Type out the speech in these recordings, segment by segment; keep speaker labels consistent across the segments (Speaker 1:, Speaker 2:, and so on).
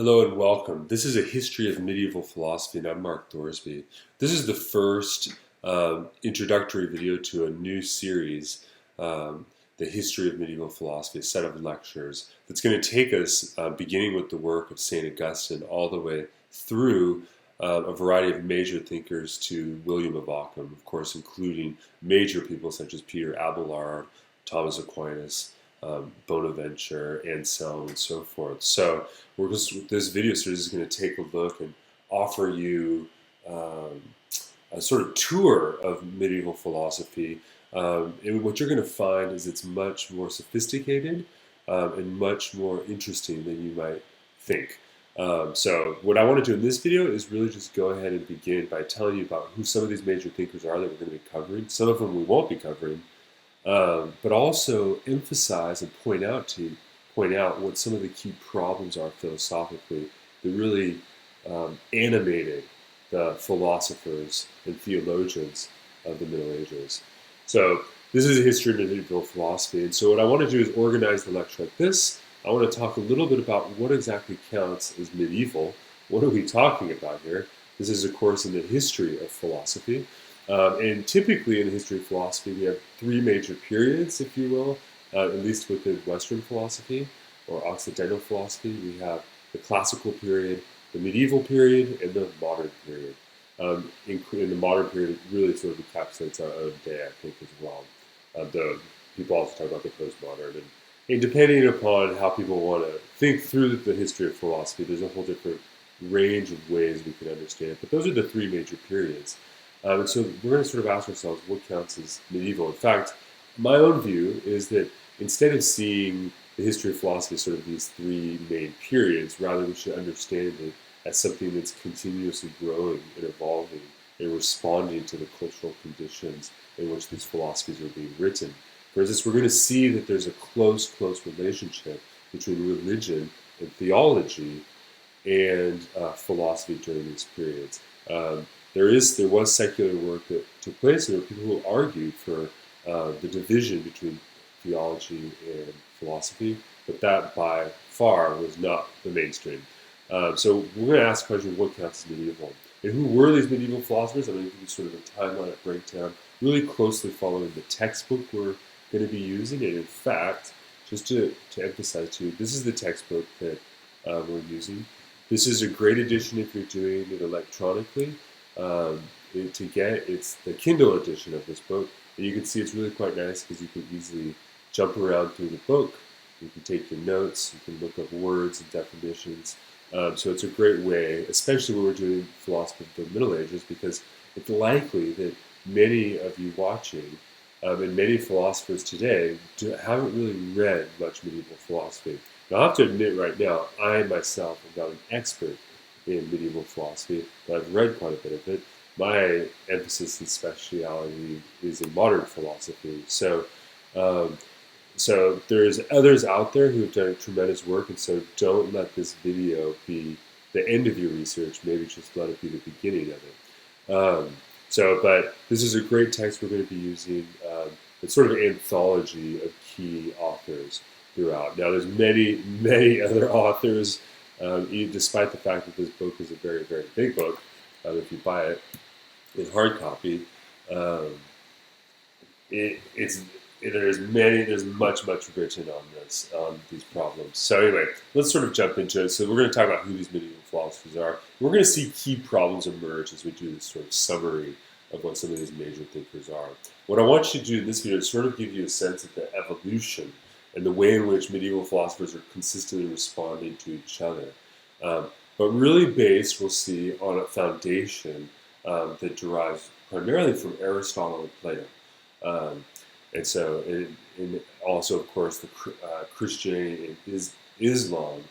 Speaker 1: Hello and welcome. This is a history of medieval philosophy, and I'm Mark Thorsby. This is the first introductory video to a new series, The History of Medieval Philosophy, a set of lectures that's going to take us, beginning with the work of St. Augustine, all the way through a variety of major thinkers to William of Ockham, of course, including major people such as Peter Abelard, Thomas Aquinas, Bonaventure, Anselm, and so forth. So this video series is going to take a look and offer you a sort of tour of medieval philosophy. And what you're going to find is it's much more sophisticated and much more interesting than you might think. So what I want to do in this video is really just go ahead and begin by telling you about who some of these major thinkers are that we're going to be covering. Some of them we won't be covering. But also emphasize and point out what some of the key problems are philosophically that really animated the philosophers and theologians of the Middle Ages. So this is a history of medieval philosophy, and so what I want to do is organize the lecture like this. I want to talk a little bit about what exactly counts as medieval. What are we talking about here? This is, of course, in the history of philosophy. And typically in the history of philosophy, we have three major periods, if you will, at least within Western philosophy or Occidental philosophy. We have the classical period, the medieval period, and the modern period. In the modern period, it really sort of encapsulates our own day, I think, as well. Though people also talk about the postmodern. And depending upon how people want to think through the history of philosophy, there's a whole different range of ways we can understand it. But those are the three major periods. And so we're going to sort of ask ourselves what counts as medieval. In fact, my own view is that instead of seeing the history of philosophy as sort of these three main periods, rather we should understand it as something that's continuously growing and evolving and responding to the cultural conditions in which these philosophies are being written. For instance, we're going to see that there's a close relationship between religion and theology and philosophy during these periods. There was secular work that took place, and there were people who argued for the division between theology and philosophy, but that by far was not the mainstream. So we're going to ask the question, what counts as medieval? And who were these medieval philosophers? I'm going to give you sort of a timeline, a breakdown, really closely following the textbook we're going to be using. And in fact, just to emphasize to you, this is the textbook that we're using. This is a great edition if you're doing it electronically. It's the Kindle edition of this book, and you can see it's really quite nice because you can easily jump around through the book. You can take your notes, you can look up words and definitions. So it's a great way, especially when we're doing philosophy of the Middle Ages, because it's likely that many of you watching and many philosophers today haven't really read much medieval philosophy. Now, I have to admit right now, I myself am not an expert in medieval philosophy, but I've read quite a bit of it. My emphasis and speciality is in modern philosophy. So there's others out there who have done tremendous work, and so don't let this video be the end of your research. Maybe just let it be the beginning of it. But this is a great text we're going to be using. It's sort of an anthology of key authors throughout. Now, there's many other authors. Despite the fact that this book is a very, very big book, if you buy it in hard copy, there's much written on these problems. So anyway, let's sort of jump into it. So we're going to talk about who these medieval philosophers are. We're going to see key problems emerge as we do this sort of summary of what some of these major thinkers are. What I want you to do in this video is sort of give you a sense of the evolution and the way in which medieval philosophers are consistently responding to each other. But really based, we'll see, on a foundation that derives primarily from Aristotle and Plato. And so, and also, of course, the Christianity and Islam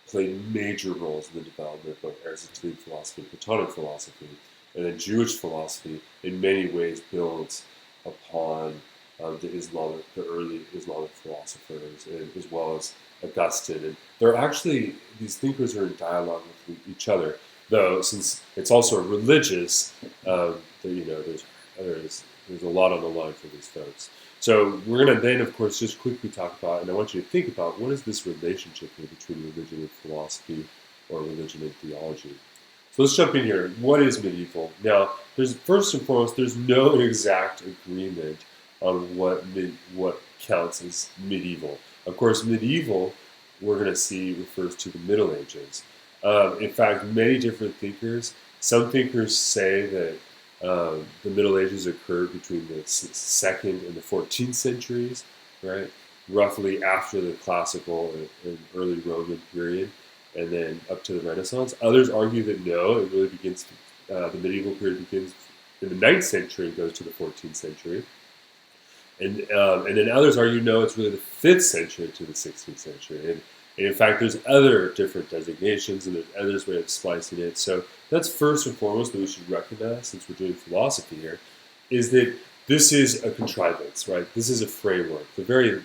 Speaker 1: played major roles in the development of both Aristotelian philosophy and Platonic philosophy. And then Jewish philosophy, in many ways, builds upon the early Islamic philosophers, and as well as Augustine. And they're actually, these thinkers are in dialogue with each other, though since it's also a religious, there's a lot on the line for these folks. So we're going to then, of course, just quickly talk about, and I want you to think about, what is this relationship here between religion and philosophy or religion and theology. So let's jump in here. What is medieval? Now, first and foremost, there's no exact agreement on what counts as medieval. Of course, medieval, we're going to see, refers to the Middle Ages. In fact, many different thinkers, some thinkers say that the Middle Ages occurred between the 2nd and the 14th centuries, right? Roughly after the classical and early Roman period, and then up to the Renaissance. Others argue that no, it really begins, the medieval period begins in the 9th century and goes to the 14th century. And then others argue no, it's really the 5th century to the 16th century. And in fact, there's other different designations, and there's others way of splicing it. So that's first and foremost that we should recognize, since we're doing philosophy here, is that this is a contrivance, right? This is a framework. The very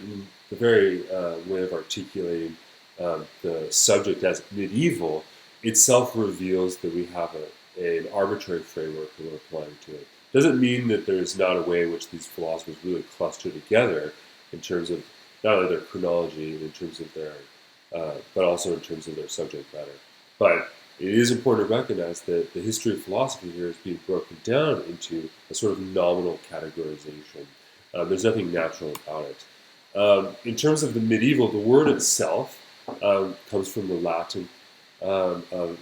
Speaker 1: way of articulating the subject as medieval itself reveals that we have an arbitrary framework that we're applying to it. Doesn't mean that there's not a way in which these philosophers really cluster together in terms of not only their chronology, in terms of their, but also in terms of their subject matter. But it is important to recognize that the history of philosophy here is being broken down into a sort of nominal categorization. There's nothing natural about it. In terms of the medieval, the word itself comes from the Latin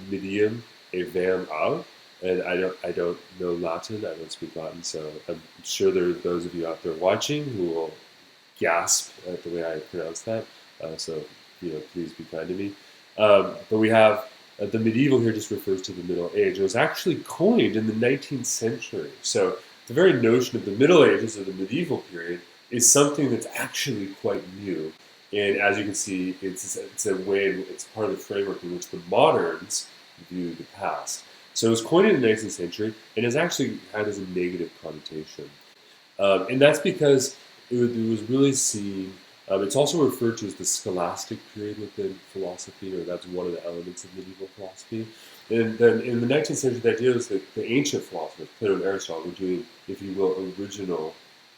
Speaker 1: medium, evam au, and I don't know Latin, I don't speak Latin, so I'm sure there are those of you out there watching who will gasp at the way I pronounce that, so please be kind to me. But we have the medieval here just refers to the Middle Age. It was actually coined in the 19th century, so the very notion of the Middle Ages or the medieval period is something that's actually quite new. And as you can see, it's part of the framework in which the moderns view the past. So it was coined in the 19th century and is actually had as a negative connotation. And that's because it was really seen, it's also referred to as the scholastic period within philosophy, or that's one of the elements of medieval philosophy. And then in the 19th century, the idea was that the ancient philosophers, Plato and Aristotle, were doing, if you will, original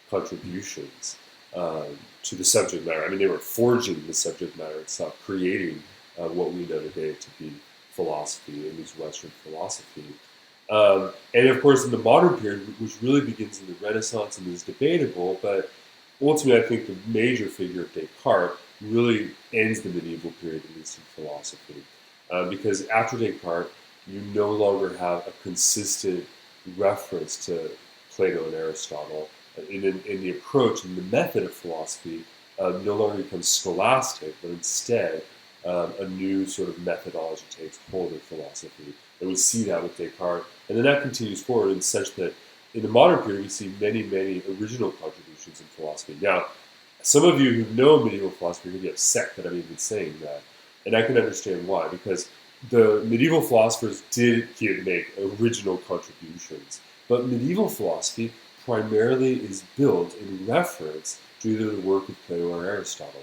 Speaker 1: contributions to the subject matter. I mean, they were forging the subject matter itself, creating what we know today to be philosophy, at least Western philosophy. And of course, in the modern period, which really begins in the Renaissance and is debatable, but ultimately I think the major figure of Descartes really ends the medieval period, at least in philosophy. Because after Descartes, you no longer have a consistent reference to Plato and Aristotle. In the approach and the method of philosophy no longer becomes scholastic, but instead a new sort of methodology takes hold of philosophy. And we see that with Descartes. And then that continues forward in such that in the modern period we see many, many original contributions in philosophy. Now, some of you who know medieval philosophy are going to be upset that I'm even saying that. And I can understand why, because the medieval philosophers did make original contributions. But medieval philosophy primarily is built in reference to either the work of Plato or Aristotle.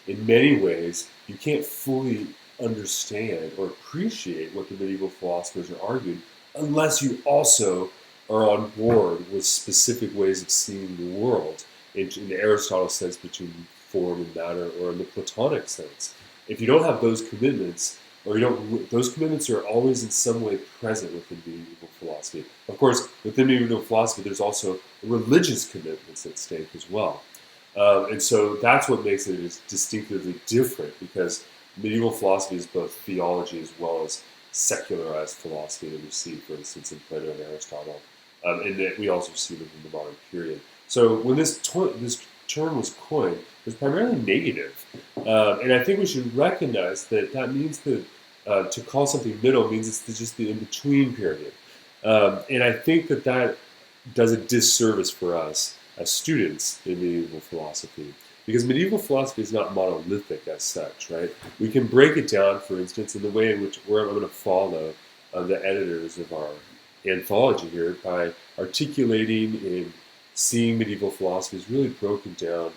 Speaker 1: In many ways, you can't fully understand or appreciate what the medieval philosophers are arguing unless you also are on board with specific ways of seeing the world in Aristotle's sense between form and matter, or in the Platonic sense. If you don't have those commitments, or those commitments are always in some way present within medieval philosophy. Of course, within medieval philosophy, there's also religious commitments at stake as well. And so that's what makes it distinctively different, because medieval philosophy is both theology as well as secularized philosophy that we see, for instance, in Plato and Aristotle, and that we also see them in the modern period. So when this term was coined, it was primarily negative. And I think we should recognize that means that to call something middle means it's just the in-between period. And I think that does a disservice for us as students in medieval philosophy, because medieval philosophy is not monolithic as such, right? We can break it down, for instance, in the way in which I'm going to follow the editors of our anthology here by articulating and seeing medieval philosophy is really broken down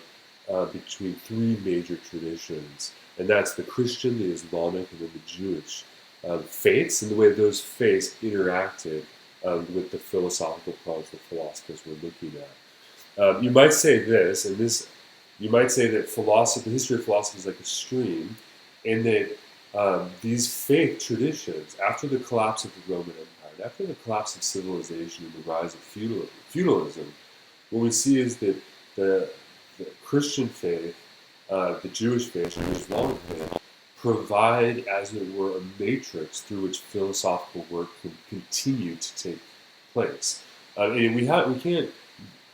Speaker 1: between three major traditions, and that's the Christian, the Islamic, and then the Jewish faiths, and the way those faiths interacted with the philosophical problems that philosophers were looking at. You might say you might say that philosophy, the history of philosophy is like a stream, and that these faith traditions, after the collapse of the Roman Empire, and after the collapse of civilization and the rise of feudalism, what we see is that the, the Christian faith, the Jewish faith, and the Islamic faith provide, as it were, a matrix through which philosophical work can continue to take place. And we can't.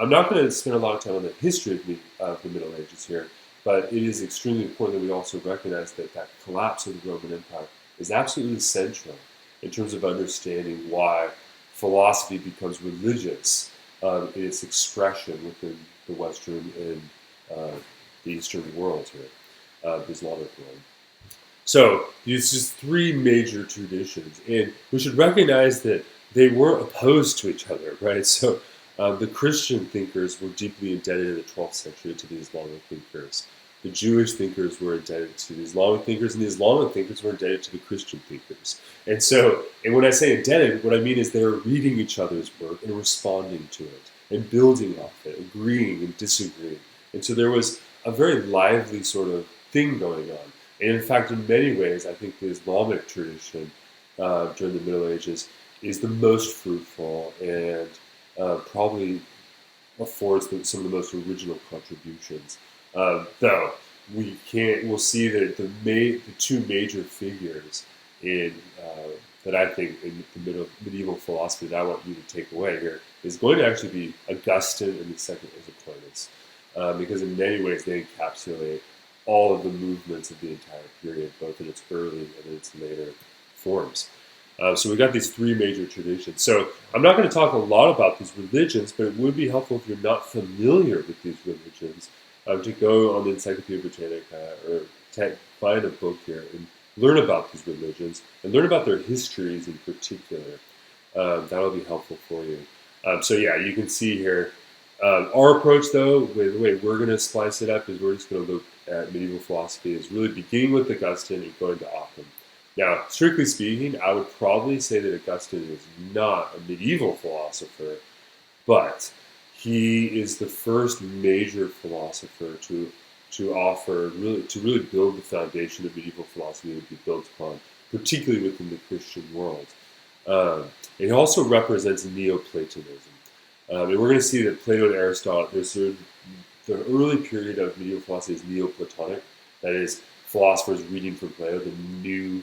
Speaker 1: I'm not going to spend a lot of time on the history of the Middle Ages here, but it is extremely important that we also recognize that that collapse of the Roman Empire is absolutely central in terms of understanding why philosophy becomes religious in its expression within the Western and the Eastern world here, the Islamic world. So these just three major traditions, and we should recognize that they weren't opposed to each other, right? So the Christian thinkers were deeply indebted in the 12th century to the Islamic thinkers. The Jewish thinkers were indebted to the Islamic thinkers, and the Islamic thinkers were indebted to the Christian thinkers. And when I say indebted, what I mean is they were reading each other's work and responding to it, and building off it, agreeing and disagreeing. And so there was a very lively sort of thing going on. And in fact, in many ways, I think the Islamic tradition during the Middle Ages is the most fruitful and probably affords some of the most original contributions. Though we'll see that the two major figures in that I think in the medieval philosophy that I want you to take away here is going to actually be Augustine and the second is Aquinas, because in many ways they encapsulate all of the movements of the entire period, both in its early and in its later forms. So we've got these three major traditions. So I'm not going to talk a lot about these religions, but it would be helpful if you're not familiar with these religions to go on the Encyclopedia Britannica or find a book here and learn about these religions and learn about their histories in particular. That'll be helpful for you. So yeah, you can see here. Our approach, though, the way we're going to splice it up is we're just going to look at medieval philosophy is really beginning with Augustine and going to Occam. Now, strictly speaking, I would probably say that Augustine is not a medieval philosopher, but he is the first major philosopher to really build the foundation of medieval philosophy would be built upon, particularly within the Christian world. And he also represents Neoplatonism. And we're going to see that Plato and Aristotle, the early period of medieval philosophy is Neoplatonic, that is, philosophers reading from Plato, the new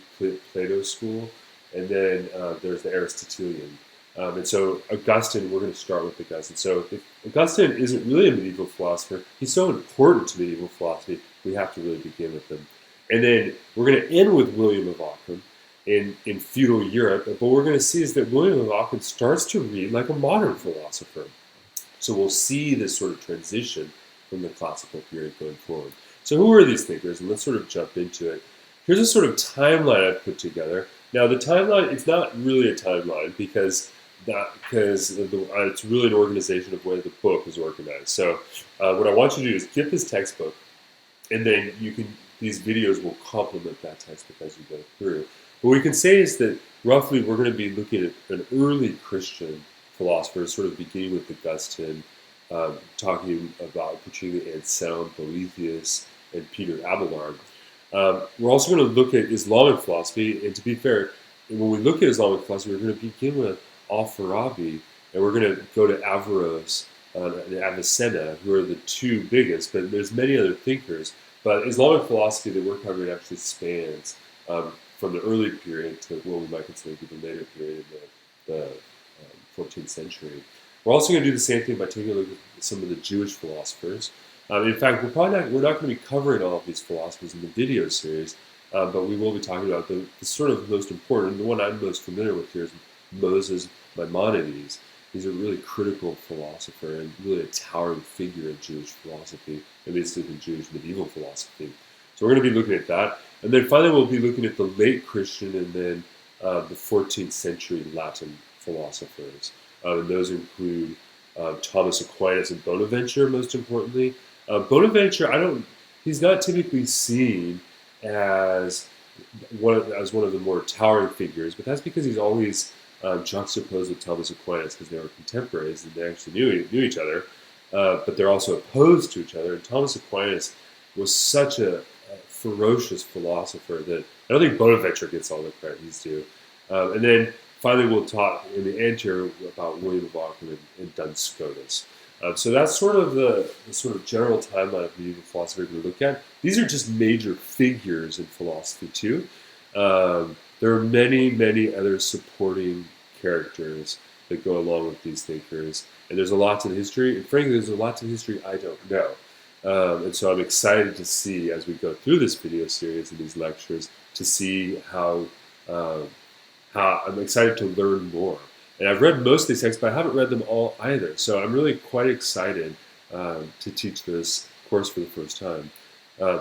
Speaker 1: Plato school, and then there's the Aristotelian. And so Augustine, we're going to start with Augustine. So if Augustine isn't really a medieval philosopher, he's so important to medieval philosophy, we have to really begin with him. And then we're going to end with William of Ockham in feudal Europe, but what we're going to see is that William of Ockham starts to read like a modern philosopher. So we'll see this sort of transition from the classical period going forward. So who are these thinkers? And let's sort of jump into it. Here's a sort of timeline I've put together. Now the timeline, it's not really a timeline because it's really an organization of the way the book is organized. So what I want you to do is get this textbook, and then these videos will complement that textbook as you go through. What we can say is that roughly we're going to be looking at an early Christian philosopher, sort of beginning with Augustine, talking about particularly Anselm, Boethius, and Peter Abelard. We're also going to look at Islamic philosophy, and to be fair, when we look at Islamic philosophy, we're going to begin with Al-Farabi, and we're going to go to Averroes and Avicenna, who are the two biggest, but there's many other thinkers. But Islamic philosophy that we're covering actually spans from the early period to what we might consider to be the later period in the 14th century. We're also going to do the same thing by taking a look at some of the Jewish philosophers. In fact, we're not going to be covering all of these philosophers in the video series, but we will be talking about the sort of most important, the one I'm most familiar with here is Moses Maimonides. He's a really critical philosopher and really a towering figure in Jewish philosophy, at least in Jewish medieval philosophy. So we're going to be looking at that. And then finally we'll be looking at the late Christian and then the 14th century Latin philosophers. And those include Thomas Aquinas and Bonaventure, most importantly. Bonaventure, he's not typically seen as one of the more towering figures, but that's because he's always juxtaposed with Thomas Aquinas because they were contemporaries and they actually knew each other, but they're also opposed to each other. And Thomas Aquinas was such a ferocious philosopher that I don't think Bonaventure gets all the credit he's due. And then finally, we'll talk in the end here about William of Ockham and Duns Scotus. So that's sort of the sort of general timeline of medieval philosophy we're going to look at. These are just major figures in philosophy too. There are many, many other supporting characters that go along with these thinkers, and there's a lot to the history. And frankly, there's a lot to the history I don't know. And so I'm excited to see, as we go through this video series and these lectures, to see how I'm excited to learn more. And I've read most of these texts, but I haven't read them all either. So I'm really quite excited to teach this course for the first time.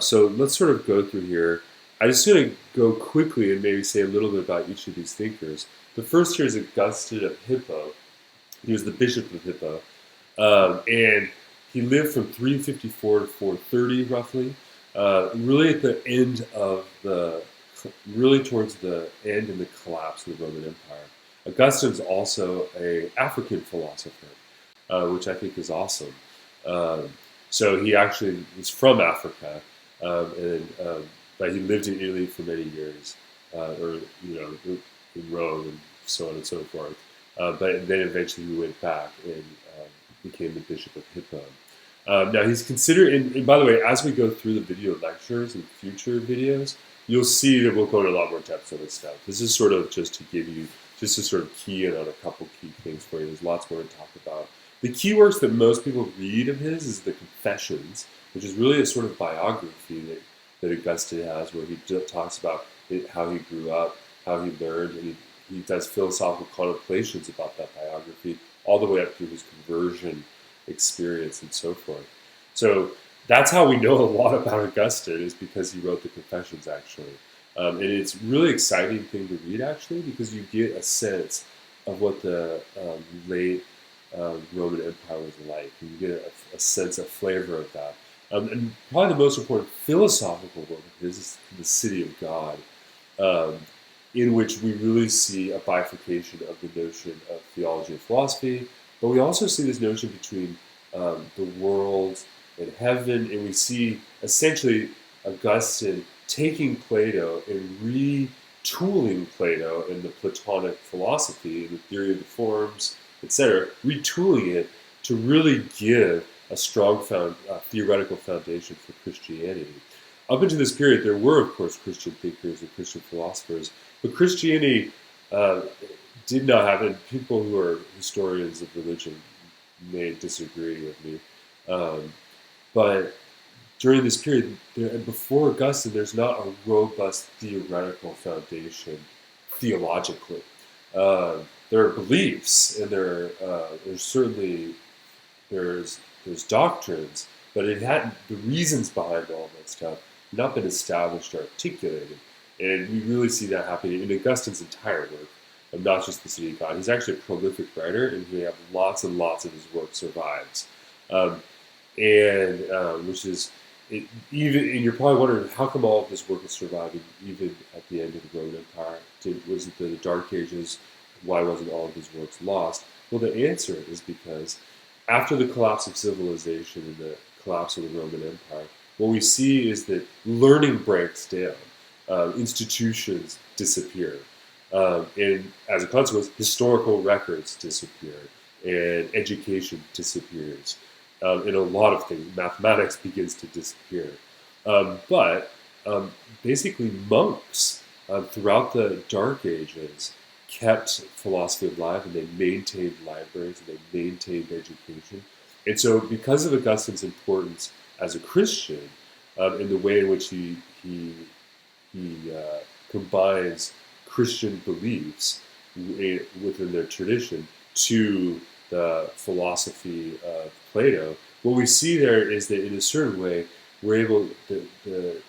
Speaker 1: So let's sort of go through here. I'm just going to go quickly and maybe say a little bit about each of these thinkers. The first here is Augustine of Hippo. He was the bishop of Hippo. And he lived from 354 to 430, roughly. Really at the end of really towards the end and the collapse of the Roman Empire. Augustine's also an African philosopher, which I think is awesome. So he actually was from Africa, but he lived in Italy for many years, or in Rome and so on and so forth. But then eventually he went back and became the bishop of Hippo. Now he's considered, and by the way, as we go through the video lectures and future videos, you'll see that we'll go into a lot more depth on this stuff. This is sort of just to give you, just to sort of key in on a couple key things for you. There's lots more to talk about. The key works that most people read of his is the Confessions, which is really a sort of biography that Augustine has, where he talks about how he grew up, how he learned, and he does philosophical contemplations about that biography, all the way up through his conversion experience and so forth. So that's how we know a lot about Augustine, is because he wrote the Confessions, actually. And it's a really exciting thing to read, actually, because you get a sense of what the late Roman Empire was like. And you get a sense, a flavor of that. And probably the most important philosophical work of his is The City of God, in which we really see a bifurcation of the notion of theology and philosophy, but we also see this notion between the world and heaven, and we see essentially Augustine taking Plato and retooling Plato in the Platonic philosophy, in the theory of the forms, etc., retooling it to really give a strong theoretical foundation for Christianity. Up until this period, there were, of course, Christian thinkers and Christian philosophers, but Christianity did not have, and people who are historians of religion may disagree with me, but during this period, before Augustine, there's not a robust theoretical foundation theologically. There are beliefs, and there's certainly there's doctrines, but it hadn't, the reasons behind all that stuff had not been established or articulated, and we really see that happening in Augustine's entire work, and not just The City of God. He's actually a prolific writer, and we have lots and lots of his work survives, which is. And you're probably wondering, how come all of this work is surviving even at the end of the Roman Empire? Was it the Dark Ages? Why wasn't all of his works lost? Well, the answer is because after the collapse of civilization and the collapse of the Roman Empire, what we see is that learning breaks down, institutions disappear, and as a consequence, historical records disappear, and education disappears. And a lot of things, mathematics begins to disappear. But basically monks throughout the Dark Ages kept philosophy alive, and they maintained libraries, and they maintained education. And so because of Augustine's importance as a Christian, in the way in which he combines Christian beliefs within their tradition to the philosophy of Plato, what we see there is that in a certain way,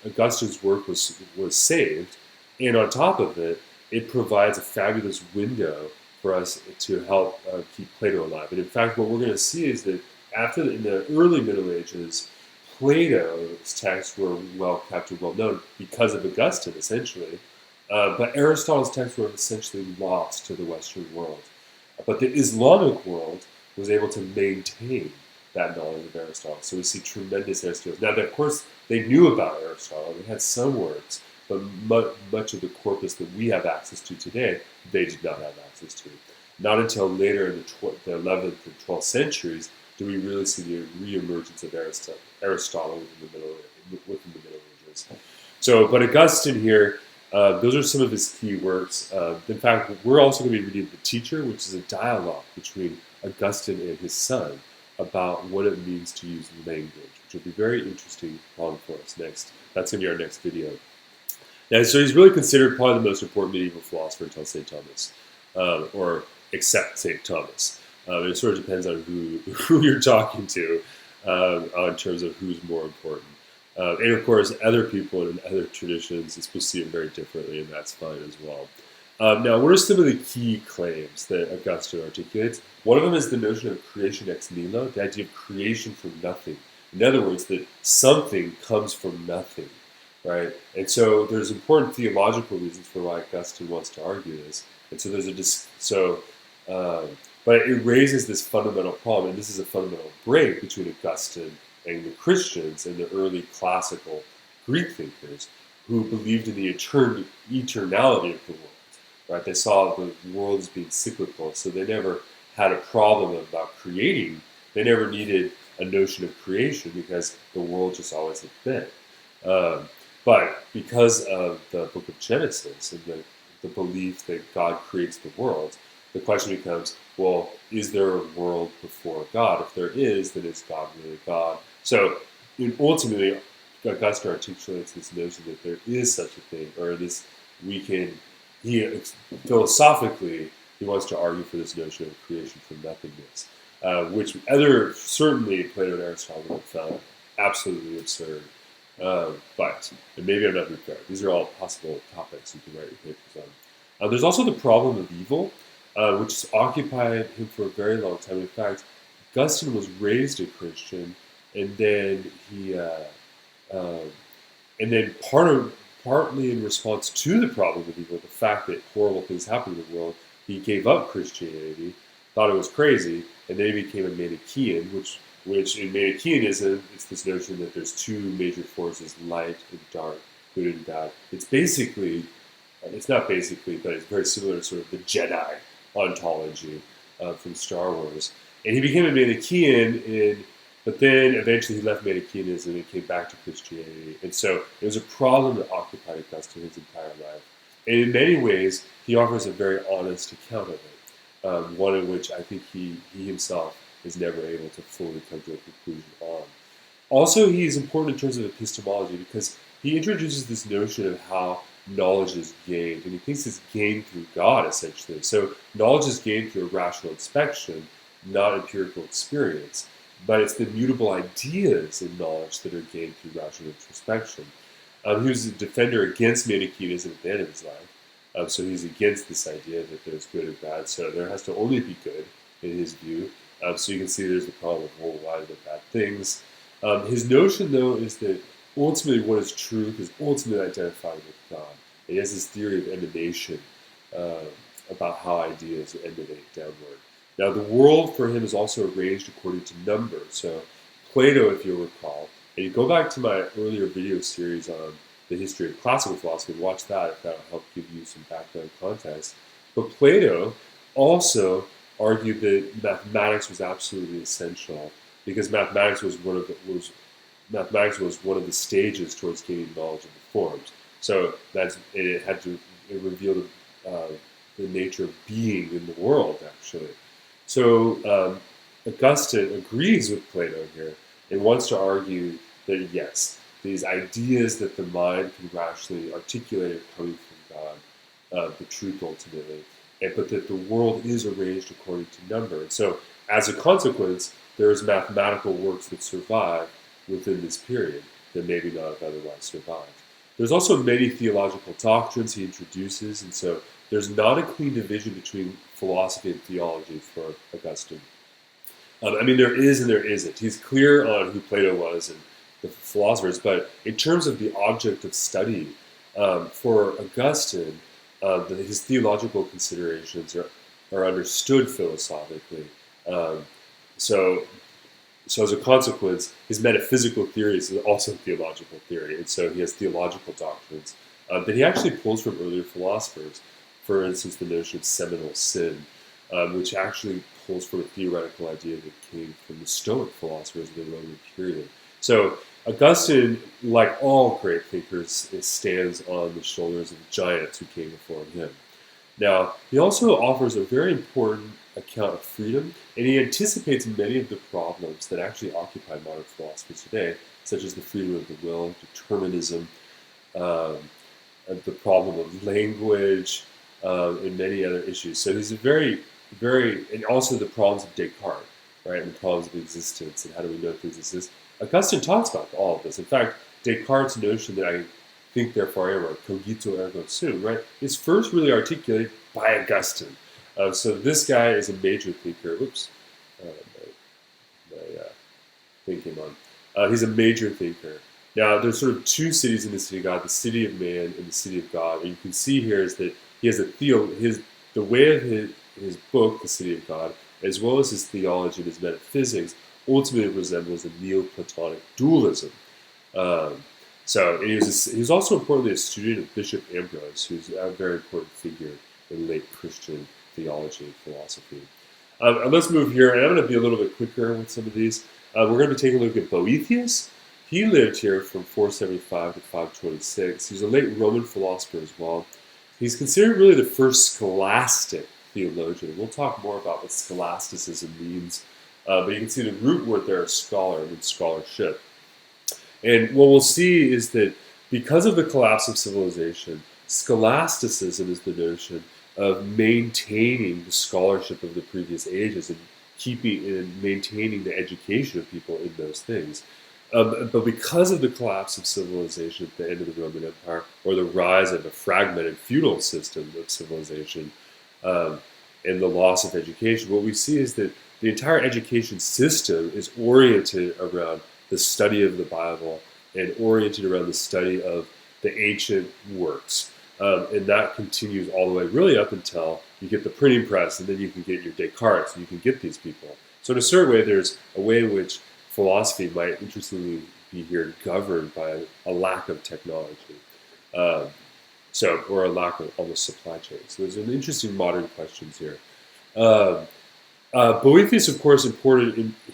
Speaker 1: Augustine's work was saved, and on top of it, it provides a fabulous window for us to help keep Plato alive. And in fact, what we're going to see is that in the early Middle Ages, Plato's texts were well kept and well known because of Augustine, essentially, but Aristotle's texts were essentially lost to the Western world. But the Islamic world was able to maintain that knowledge of Aristotle. So we see tremendous Aristotles. Now, of course, they knew about Aristotle. They had some works, but much of the corpus that we have access to today, they did not have access to. Not until later in the 11th and 12th centuries do we really see the reemergence of Aristotle within the Middle Ages. So, but Augustine here, those are some of his key works. In fact, we're also going to be reading The Teacher, which is a dialogue between Augustine and his son about what it means to use language, which will be very interesting for us next. That's going to be our next video. And so he's really considered probably the most important medieval philosopher until St. Thomas, or except St. Thomas. It sort of depends on who you're talking to in terms of who's more important. And of course, other people in other traditions will see it very differently, and that's fine as well. Now, what are some of the key claims that Augustine articulates? One of them is the notion of creation ex nihilo, the idea of creation from nothing. In other words, that something comes from nothing, right? And so there's important theological reasons for why Augustine wants to argue this. And so but it raises this fundamental problem, and this is a fundamental break between Augustine and the Christians and the early classical Greek thinkers who believed in the eternality of the world. Right? They saw the world as being cyclical, so they never had a problem about creating. They never needed a notion of creation because the world just always had been. But because of the book of Genesis and the belief that God creates the world, the question becomes, well, is there a world before God? If there is, then is God really God? So ultimately, Augustine articulates this notion that there is such a thing, or this philosophically, he wants to argue for this notion of creation from nothingness, which certainly Plato and Aristotle would have found absolutely absurd. But maybe I'm not prepared. These are all possible topics you can write your papers on. There's also the problem of evil, which has occupied him for a very long time. In fact, Augustine was raised a Christian, and then partly in response to the problem of evil, the fact that horrible things happen in the world, he gave up Christianity, thought it was crazy, and then he became a Manichaean, which in Manichaeanism, it's this notion that there's two major forces, light and dark, good and bad. It's not basically, but it's very similar to sort of the Jedi ontology from Star Wars. And he became a Manichaean, but then eventually he left Manichaeanism and came back to Christianity. And so it was a problem that occupied Augustine his entire life. And in many ways, he offers a very honest account of it, one in which I think he himself is never able to fully come to a conclusion on. Also, he is important in terms of epistemology because he introduces this notion of how knowledge is gained, and he thinks it's gained through God, essentially. So knowledge is gained through a rational inspection, not empirical experience. But it's the mutable ideas in knowledge that are gained through rational introspection. He was a defender against Manichaeanism at the end of his life. So he's against this idea that there's good and bad. So there has to only be good, in his view. So you can see there's the problem of, well, why are there bad things? His notion, though, is that ultimately what is truth is ultimately identified with God. And he has this theory of emanation about how ideas emanate downward. Now, the world for him is also arranged according to numbers. So Plato, if you'll recall, and you go back to my earlier video series on the history of classical philosophy and watch that if that'll help give you some background context. But Plato also argued that mathematics was absolutely essential because mathematics was one of the stages towards gaining knowledge of the forms. So it revealed the nature of being in the world, actually. So Augustine agrees with Plato here and wants to argue that yes, these ideas that the mind can rationally articulate are coming from God, the truth ultimately, but that the world is arranged according to number. And so as a consequence, there's mathematical works that survive within this period that maybe not have otherwise survived. There's also many theological doctrines he introduces, and so there's not a clean division between philosophy and theology for Augustine. There is and there isn't. He's clear on who Plato was and the philosophers, but in terms of the object of study, for Augustine, his theological considerations are understood philosophically. So So as a consequence, his metaphysical theory is also theological theory, and so he has theological doctrines that he actually pulls from earlier philosophers. For instance, the notion of seminal sin, which actually pulls from a theoretical idea that came from the Stoic philosophers of the Roman period. So Augustine, like all great thinkers, stands on the shoulders of the giants who came before him. Now, he also offers a very important account of freedom, and he anticipates many of the problems that actually occupy modern philosophy today, such as the freedom of the will, determinism, the problem of language, and many other issues. So he's a and also the problems of Descartes, right, and the problems of existence, and how do we know things exist. Augustine talks about all of this. In fact, Descartes' notion that I think therefore I am, or cogito ergo sum, right, is first really articulated by Augustine. So this guy is a major thinker. Oops, my thing came on. He's a major thinker. Now, there's sort of two cities in the city of God: the city of man and the city of God. And you can see here is that he has the way of his book, the City of God, as well as his theology and his metaphysics, ultimately resembles a Neoplatonic dualism. And he was also importantly a student of Bishop Ambrose, who's a very important figure in late Christian theology and philosophy. Let's move here, and I'm going to be a little bit quicker with some of these. We're going to be taking a look at Boethius. He lived here from 475 to 526. He's a late Roman philosopher as well. He's considered really the first scholastic theologian. We'll talk more about what scholasticism means, but you can see the root word there is scholar, and scholarship. And what we'll see is that because of the collapse of civilization, scholasticism is the notion of maintaining the scholarship of the previous ages and keeping and maintaining the education of people in those things. But because of the collapse of civilization at the end of the Roman Empire, or the rise of a fragmented feudal system of civilization, and the loss of education, what we see is that the entire education system is oriented around the study of the Bible and oriented around the study of the ancient works. And that continues all the way really up until you get the printing press, and then you can get your Descartes, and you can get these people. So in a certain way, there's a way in which philosophy might interestingly be here governed by a lack of technology. Or a lack of almost supply chain. So there's an interesting modern questions here. Boethius, of course,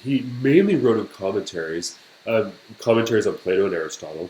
Speaker 1: he mainly wrote in commentaries on Plato and Aristotle,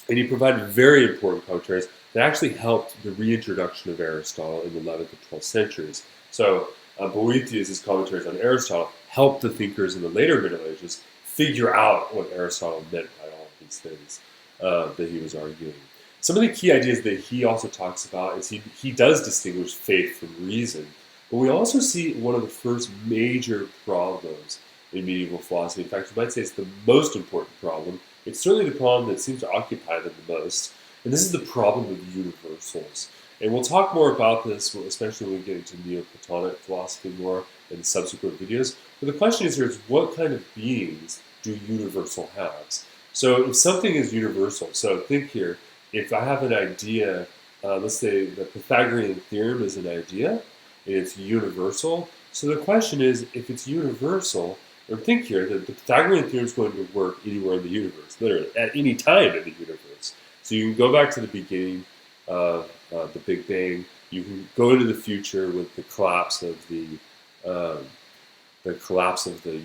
Speaker 1: and he provided very important commentaries that actually helped the reintroduction of Aristotle in the 11th and 12th centuries. So Boethius' commentaries on Aristotle helped the thinkers in the later Middle Ages figure out what Aristotle meant by all of these things that he was arguing. Some of the key ideas that he also talks about is he does distinguish faith from reason, but we also see one of the first major problems in medieval philosophy. In fact, you might say it's the most important problem. It's certainly the problem that seems to occupy them the most, and this is the problem of universals. And we'll talk more about this, especially when we get into Neoplatonic philosophy more in subsequent videos. But the question is what kind of beings do universal have? So if something is universal, so think here, if I have an idea, let's say the Pythagorean theorem is an idea, and it's universal. So the question is, if it's universal, or think here, that the Pythagorean theorem is going to work anywhere in the universe, literally, at any time in the universe. So you can go back to the beginning of the Big Bang. You can go into the future with the collapse of the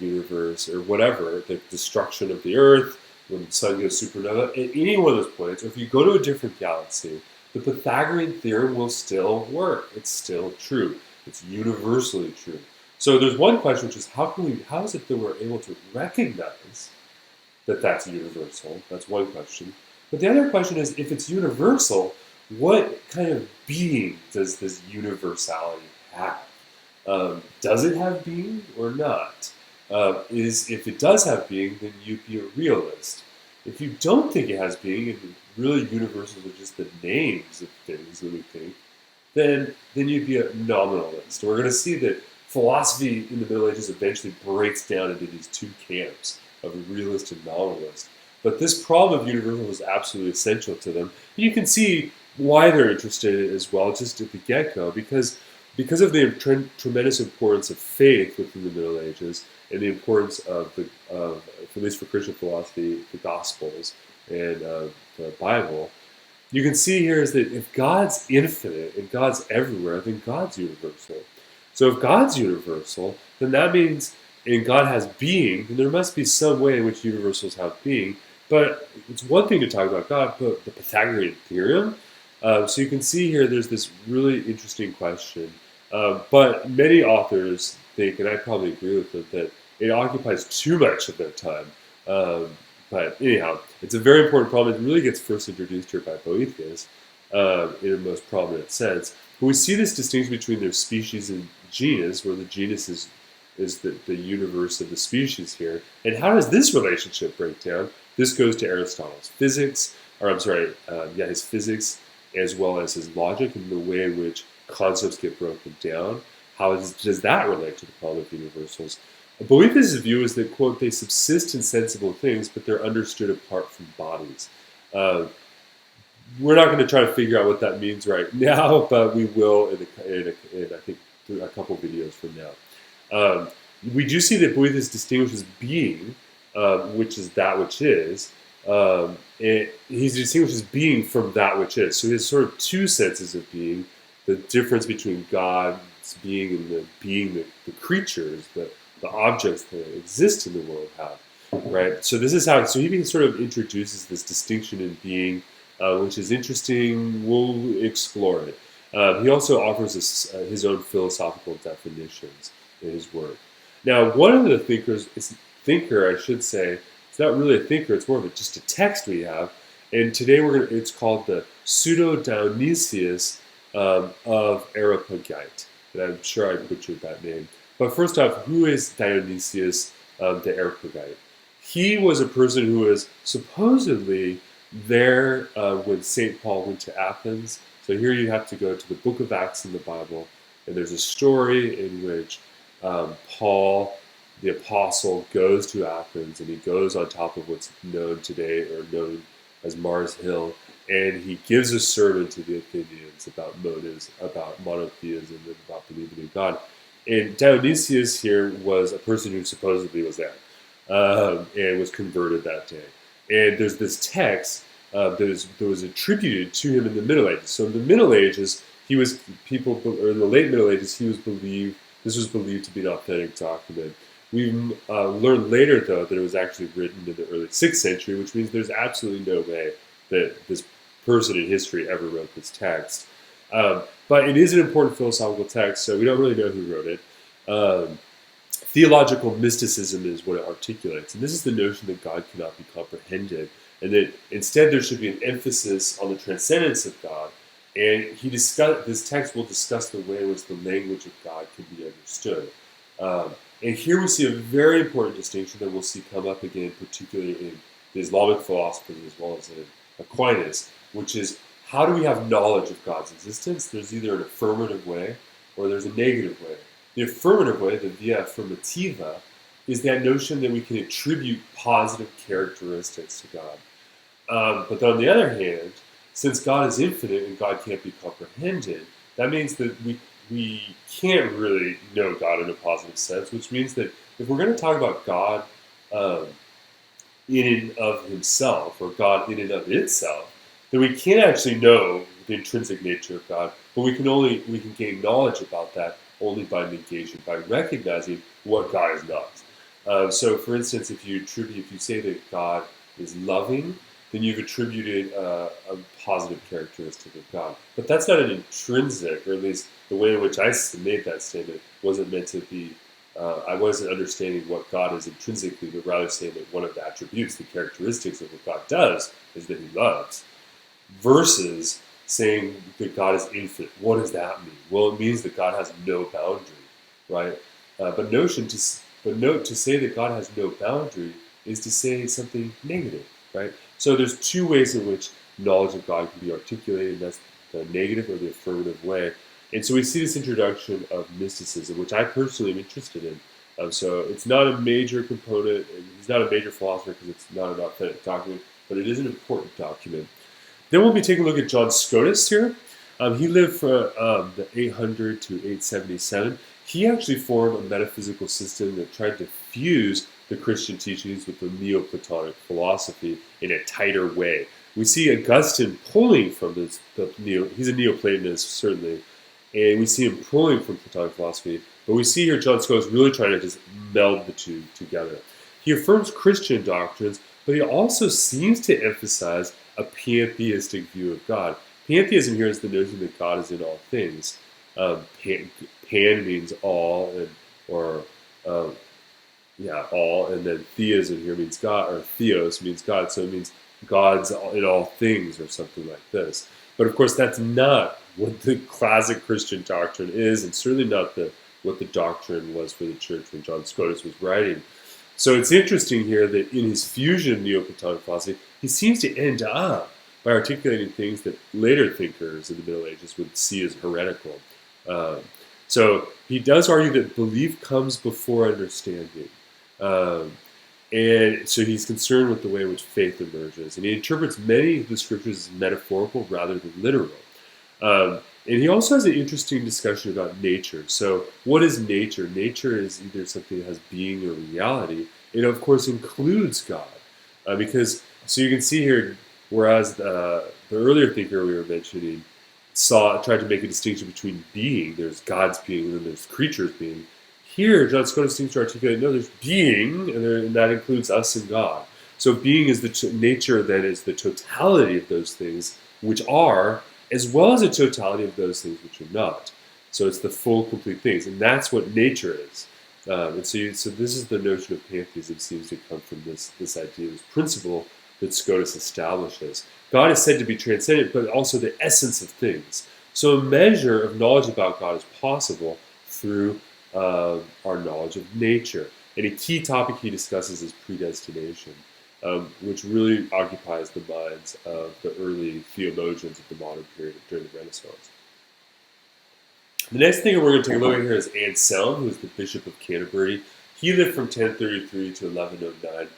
Speaker 1: universe, or whatever, the destruction of the Earth, when the sun goes supernova, at any one of those points, or if you go to a different galaxy, the Pythagorean theorem will still work. It's still true. It's universally true. So there's one question, which is how is it that we're able to recognize that that's universal? That's one question. But the other question is, if it's universal, what kind of being does this universality have? Does it have being or not? If it does have being, then you'd be a realist. If you don't think it has being, and really universals are just the names of things that we think, then you'd be a nominalist. We're going to see that philosophy in the Middle Ages eventually breaks down into these two camps of a realist and nominalist. But this problem of universal is absolutely essential to them. And you can see why they're interested in it as well, just at the get-go, because because of the tremendous importance of faith within the Middle Ages and the importance of at least for Christian philosophy, the Gospels and the Bible, you can see here is that if God's infinite and God's everywhere, then God's universal. So if God's universal, then that means, and God has being, then there must be some way in which universals have being. But it's one thing to talk about God, but the Pythagorean theorem. So you can see here there's this really interesting question. But many authors think, and I probably agree with them, that it occupies too much of their time. But anyhow, it's a very important problem. It really gets first introduced here by Boethius in a most prominent sense. But we see this distinction between their species and genus, where the genus is the universe of the species here. And how does this relationship break down? This goes to Aristotle's physics, or I'm sorry, his physics, as well as his logic and the way in which concepts get broken down. How does that relate to the problem of universals? Boethius' view is that, quote, they subsist in sensible things, but they're understood apart from bodies. We're not going to try to figure out what that means right now, but we will in I think a couple videos from now. We do see that Boethius distinguishes being, which is that which is. He distinguishes being from that which is. So he has sort of two senses of being: the difference between God's being and the being that the creatures, the objects that exist in the world have. Right. So this is how. So he sort of introduces this distinction in being, which is interesting. We'll explore it. He also offers his own philosophical definitions in his work. Now, one of the thinkers, I should say, it's not really a thinker, it's more of just a text we have. And today it's called the Pseudo-Dionysius of Areopagite. And I'm sure I butchered that name. But first off, who is Dionysius the Areopagite? He was a person who was supposedly there when St. Paul went to Athens. So here you have to go to the book of Acts in the Bible, and there's a story in which Paul, the apostle, goes to Athens, and he goes on top of what's known today, or known as Mars Hill, and he gives a sermon to the Athenians about motives, about monotheism, and about believing in God. And Dionysius here was a person who supposedly was there and was converted that day. And there's this text that was attributed to him in the Middle Ages. So in the Middle Ages, in the late Middle Ages, this was believed to be an authentic document. We learned later, though, that it was actually written in the early 6th century, which means there's absolutely no way that this person in history ever wrote this text. But it is an important philosophical text, so we don't really know who wrote it. Theological mysticism is what it articulates, and this is the notion that God cannot be comprehended, and that instead there should be an emphasis on the transcendence of God. And this text will discuss the way in which the language of God can be understood. And here we see a very important distinction that we'll see come up again, particularly in the Islamic philosophers as well as in Aquinas, which is, how do we have knowledge of God's existence? There's either an affirmative way or there's a negative way. The affirmative way, the via affirmativa, is that notion that we can attribute positive characteristics to God. But on the other hand, since God is infinite and God can't be comprehended, that means that we can't really know God in a positive sense, which means that if we're going to talk about God in and of himself, or God in and of itself, then we can't actually know the intrinsic nature of God, but we can gain knowledge about that only by negation, by recognizing what God is not. So, for instance, if you say that God is loving, then you've attributed a positive characteristic of God. But that's not an intrinsic, or at least the way in which I made that statement wasn't meant to be, I wasn't understanding what God is intrinsically, but rather saying that one of the attributes, the characteristics of what God does, is that he loves. Versus saying that God is infinite. What does that mean? Well, it means that God has no boundary, right? But note to say that God has no boundary is to say something negative, right? So there's two ways in which knowledge of God can be articulated, and that's the negative or the affirmative way. And so we see this introduction of mysticism, which I personally am interested in. So it's not a major component, and he's not a major philosopher because it's not an authentic document, but it is an important document. Then we'll be taking a look at John Scotus here. He lived from the 800 to 877. He actually formed a metaphysical system that tried to fuse the Christian teachings with the Neoplatonic philosophy in a tighter way. We see Augustine pulling from he's a Neoplatonist, certainly, and we see him pulling from Platonic philosophy, but we see here John Scotus really trying to just meld the two together. He affirms Christian doctrines, but he also seems to emphasize a pantheistic view of God. Pantheism here is the notion that God is in all things. Pan means all, um, all, and then theism here means God, or theos means God, so it means God's in all things, or something like this. But of course, that's not what the classic Christian doctrine is, and certainly not what the doctrine was for the church when John Scotus was writing. So it's interesting here that in his fusion of Neoplatonic philosophy, he seems to end up by articulating things that later thinkers in the Middle Ages would see as heretical. So he does argue that belief comes before understanding. And so he's concerned with the way in which faith emerges. And he interprets many of the scriptures as metaphorical rather than literal. And he also has an interesting discussion about nature. So what is nature? Nature is either something that has being or reality. It, of course, includes God. So you can see here, whereas the earlier thinker we were mentioning tried to make a distinction between being, there's God's being, and then there's creatures being. Here, John Scotus seems to articulate, no, there's being, and that includes us and God. So being is the nature, then, is the totality of those things which are, as well as the totality of those things which are not. So it's the full, complete things, and that's what nature is. And so this is the notion of pantheism seems to come from this idea, this principle that Scotus establishes. God is said to be transcendent, but also the essence of things. So a measure of knowledge about God is possible through our knowledge of nature. And a key topic he discusses is predestination, which really occupies the minds of the early theologians of the modern period during the Renaissance. The next thing we're going to take a look at here is Anselm, who is the Bishop of Canterbury. He lived from 1033 to 1109.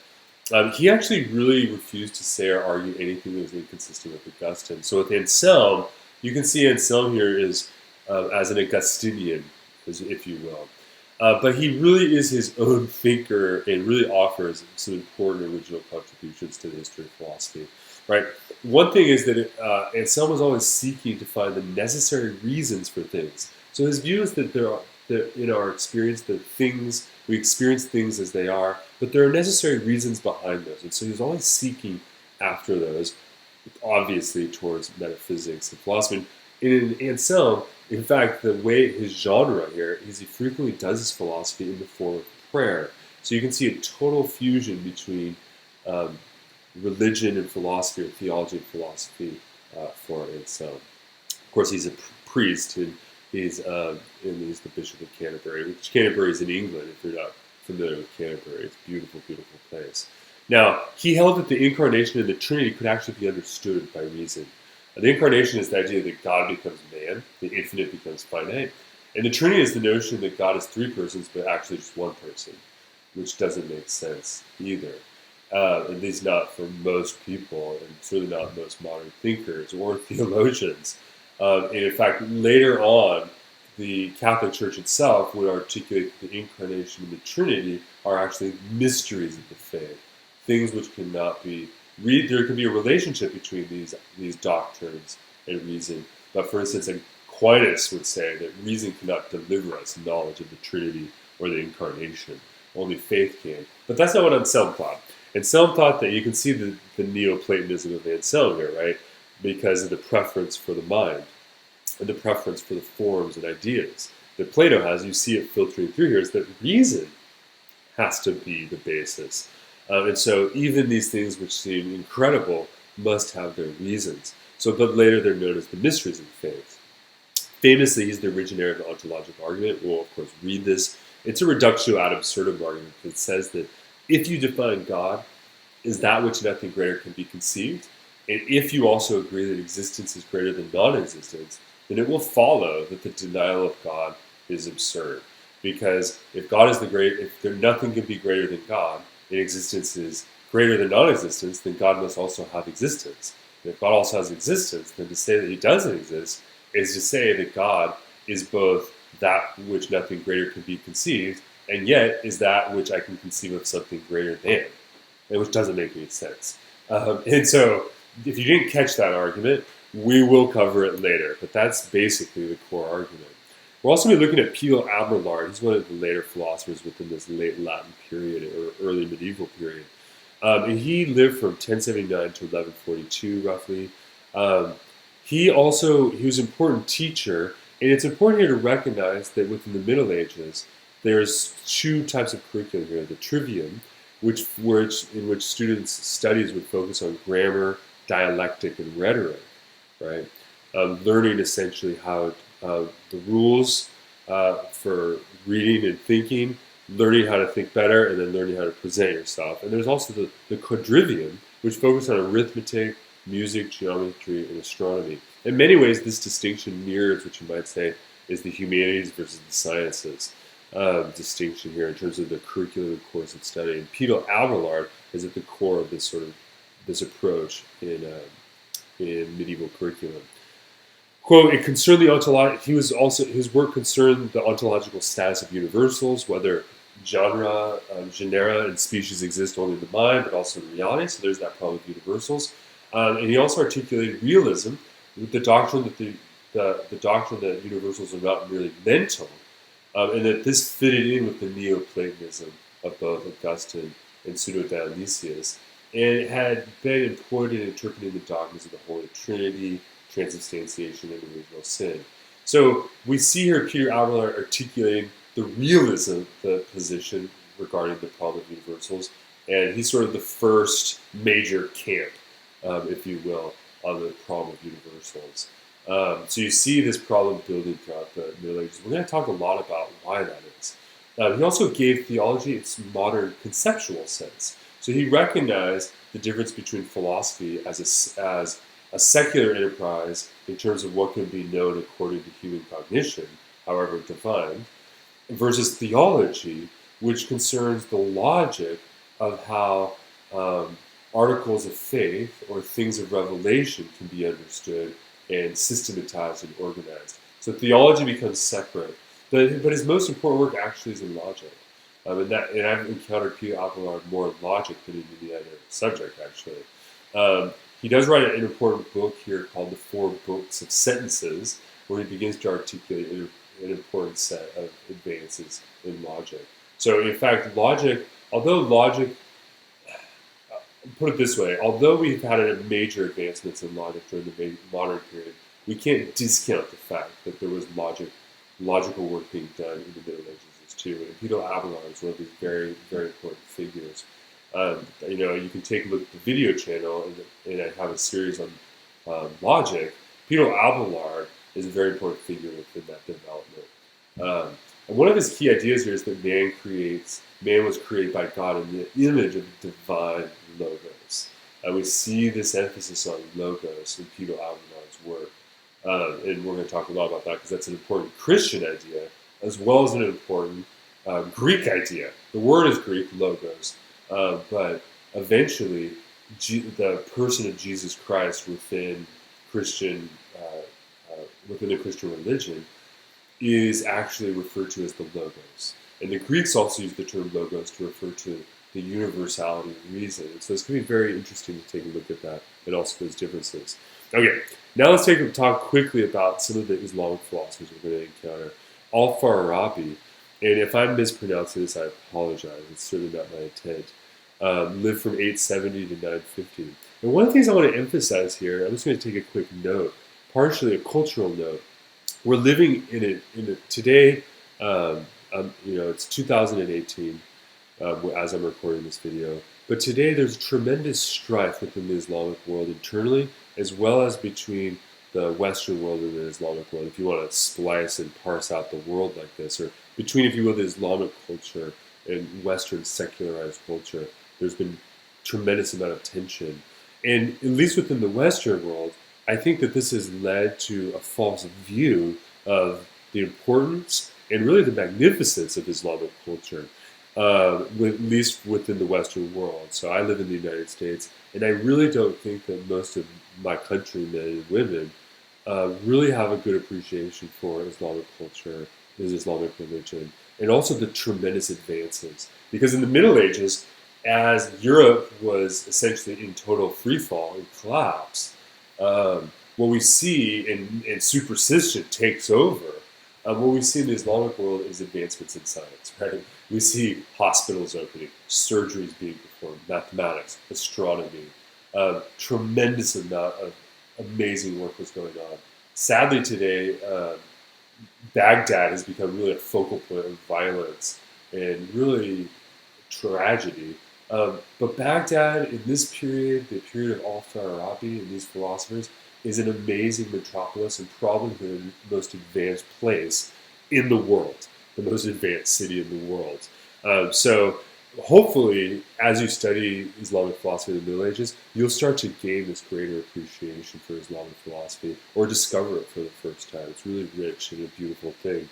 Speaker 1: He actually really refused to say or argue anything that was inconsistent with Augustine. So with Anselm, you can see Anselm here is as an Augustinian, if you will. But he really is his own thinker and really offers some important original contributions to the history of philosophy. Right? One thing is that Anselm was always seeking to find the necessary reasons for things. So his view is that in our experience, we experience things as they are, but there are necessary reasons behind those. And so he was always seeking after those, obviously towards metaphysics and philosophy. And in Anselm, in fact, the way his genre here is he frequently does his philosophy in the form of prayer. So you can see a total fusion between religion and philosophy, or theology and philosophy for Anselm. Of course, he's a priest, and he's the Bishop of Canterbury, which Canterbury is in England, if you're not familiar with Canterbury. It's a beautiful, beautiful place. Now, he held that the incarnation and the Trinity could actually be understood by reason. The incarnation is the idea that God becomes man, the infinite becomes finite. And the Trinity is the notion that God is three persons, but actually just one person, which doesn't make sense either. At least not for most people, and certainly not most modern thinkers or theologians. And in fact, later on, the Catholic Church itself would articulate that the incarnation and the Trinity are actually mysteries of the faith, things which cannot be there can be a relationship between these doctrines and reason. But for instance, Aquinas would say that reason cannot deliver us knowledge of the Trinity or the incarnation. Only faith can. But that's not what Anselm thought. Anselm thought that you can see the Neoplatonism of Anselm here, right? Because of the preference for the mind and the preference for the forms and ideas that Plato has. You see it filtering through here is that reason has to be the basis. And so even these things which seem incredible must have their reasons. But later they're known as the mysteries of faith. Famously, he's the originator of the ontological argument. We'll, of course, read this. It's a reductio ad absurdum argument that says that if you define God as that which nothing greater can be conceived, and if you also agree that existence is greater than non-existence, then it will follow that the denial of God is absurd. Because if God is nothing can be greater than God, and existence is greater than non-existence, then God must also have existence. And if God also has existence, then to say that he doesn't exist is to say that God is both that which nothing greater can be conceived, and yet is that which I can conceive of something greater than, and which doesn't make any sense. And so, if you didn't catch that argument, we will cover it later, but that's basically the core argument. We're also going to be looking at Peter Abelard. He's one of the later philosophers within this late Latin period or early medieval period. And he lived from 1079 to 1142, roughly. He was an important teacher, and it's important here to recognize that within the Middle Ages, there's two types of curriculum here. The trivium, in which students' studies would focus on grammar, dialectic, and rhetoric, right? Learning essentially how the rules for reading and thinking, learning how to think better, and then learning how to present yourself. And there's also the quadrivium, which focuses on arithmetic, music, geometry, and astronomy. In many ways, this distinction mirrors what you might say is the humanities versus the sciences distinction here in terms of the curriculum and course of study. And Peter Abelard is at the core of this approach in medieval curriculum. Quote, it concerned the his work concerned the ontological status of universals, whether genera and species exist only in the mind, but also in reality. So there's that problem of universals. And he also articulated realism, with the doctrine that universals are not merely mental, and that this fitted in with the Neoplatonism of both Augustine and Pseudo-Dionysius, and it had been employed in interpreting the dogmas of the Holy Trinity, transubstantiation, and original sin. So we see here Peter Abelard articulating the realism, the position regarding the problem of universals, and he's sort of the first major camp, if you will, on the problem of universals. So you see this problem building throughout the Middle Ages. We're going to talk a lot about why that is. He also gave theology its modern conceptual sense. So he recognized the difference between philosophy as a secular enterprise in terms of what can be known according to human cognition, however defined, versus theology, which concerns the logic of how articles of faith or things of revelation can be understood and systematized and organized. So theology becomes separate, but his most important work actually is in logic. And I've encountered Peter Abelard more in logic than in any other subject, actually. He does write an important book here called The Four Books of Sentences, where he begins to articulate an important set of advances in logic. So, in fact, put it this way, although we've had major advancements in logic during the modern period, we can't discount the fact that there was logical work being done in the Middle Ages too. And Peter Abelard is one of these very, very important figures. You can take a look at the video channel, and I have a series on logic. Peter Abelard is a very important figure within that development. And one of his key ideas here is that man was created by God in the image of the divine logos. We see this emphasis on logos in Peter Abelard's work. And we're going to talk a lot about that because that's an important Christian idea as well as an important Greek idea. The word is Greek, logos, but eventually the person of Jesus Christ within the Christian religion is actually referred to as the logos. And the Greeks also use the term logos to refer to the universality of reason. And so it's going to be very interesting to take a look at that and also those differences. Okay, now let's talk quickly about some of the Islamic philosophers we're going to encounter. Al-Farabi, and if I'm mispronouncing this, I apologize. It's certainly not my intent. Lived from 870 to 950. And one of the things I want to emphasize here, I'm just going to take a quick note, partially a cultural note. We're living in it today. It's 2018 as I'm recording this video. But today there's tremendous strife within the Islamic world internally, as well as between the Western world and the Islamic world. If you want to splice and parse out the world like this, or between, if you will, the Islamic culture and Western secularized culture, there's been tremendous amount of tension. And at least within the Western world, I think that this has led to a false view of the importance and really the magnificence of Islamic culture, at least within the Western world. So I live in the United States, and I really don't think that most of my countrymen and women really have a good appreciation for Islamic culture, his Islamic religion, and also the tremendous advances. Because in the Middle Ages, as Europe was essentially in total freefall and collapse, what we see and superstition takes over. What we see in the Islamic world is advancements in science, right? We see hospitals opening, surgeries being performed, mathematics, astronomy, tremendous amount of amazing work was going on. Sadly, today, Baghdad has become really a focal point of violence and really tragedy. But Baghdad, in this period, the period of Al-Farabi and these philosophers, is an amazing metropolis and probably the most advanced place in the world, the most advanced city in the world. So hopefully, as you study Islamic philosophy in the Middle Ages, you'll start to gain this greater appreciation for Islamic philosophy or discover it for the first time. It's really rich and a beautiful thing.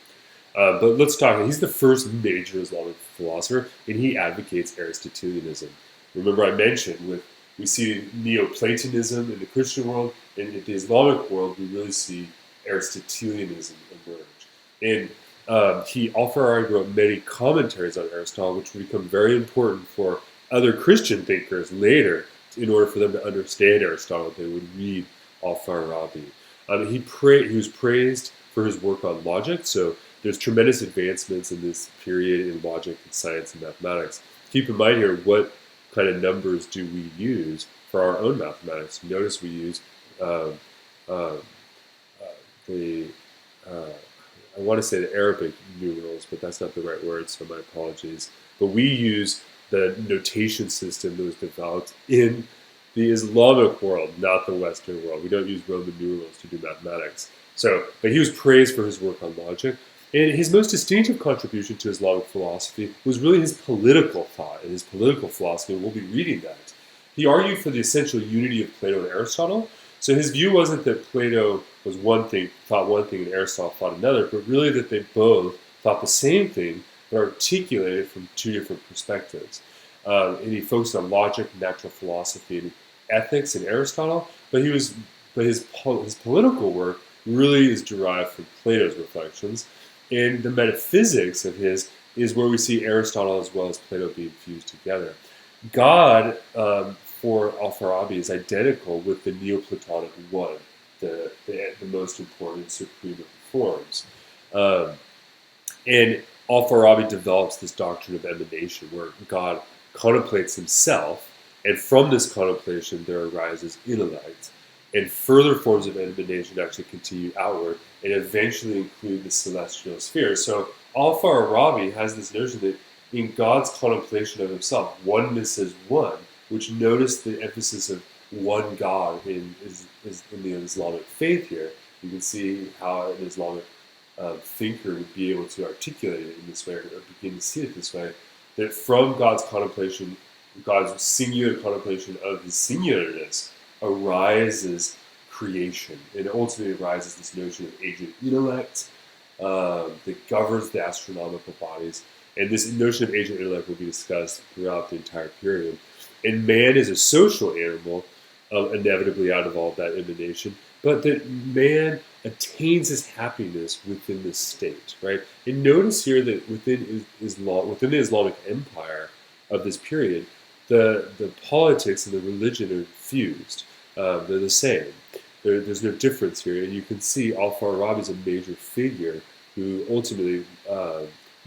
Speaker 1: But let's talk. He's the first major Islamic philosopher, and he advocates Aristotelianism. Remember, I mentioned we see Neoplatonism in the Christian world, and in the Islamic world, we really see Aristotelianism emerge. And Al-Farabi wrote many commentaries on Aristotle, which would become very important for other Christian thinkers later. In order for them to understand Aristotle, they would read Al-Farabi. He was praised for his work on logic, so there's tremendous advancements in this period in logic and science and mathematics. Keep in mind here, what kind of numbers do we use for our own mathematics? Notice we use I want to say the Arabic numerals, but that's not the right word, so my apologies. But we use the notation system that was developed in the Islamic world, not the Western world. We don't use Roman numerals to do mathematics. But he was praised for his work on logic. And his most distinctive contribution to Islamic philosophy was really his political thought and his political philosophy, and we'll be reading that. He argued for the essential unity of Plato and Aristotle. So his view wasn't that Plato was thought one thing, and Aristotle thought another, but really that they both thought the same thing, but articulated from two different perspectives. And he focused on logic, natural philosophy, and ethics in Aristotle, but his political work really is derived from Plato's reflections. And the metaphysics of his is where we see Aristotle as well as Plato being fused together. God, for Al-Farabi, is identical with the Neoplatonic one, the most important supreme of the forms. And Al-Farabi develops this doctrine of emanation, where God contemplates himself, and from this contemplation there arises intellect. And further forms of emanation actually continue outward and eventually include the celestial sphere. So Al-Farabi has this notion that in God's contemplation of himself, oneness is one, which notice the emphasis of one God in the Islamic faith here. You can see how an Islamic thinker would be able to articulate it in this way, or begin to see it this way, that from God's contemplation, God's singular contemplation of his singularness, arises creation, and ultimately arises this notion of agent intellect that governs the astronomical bodies. And this notion of agent intellect will be discussed throughout the entire period. And man is a social animal, inevitably out of all that emanation, but that man attains his happiness within the state, right? And notice here that within the Islamic empire of this period, the politics and the religion are fused. They're the same. There's no difference here, and you can see Al-Farabi is a major figure who ultimately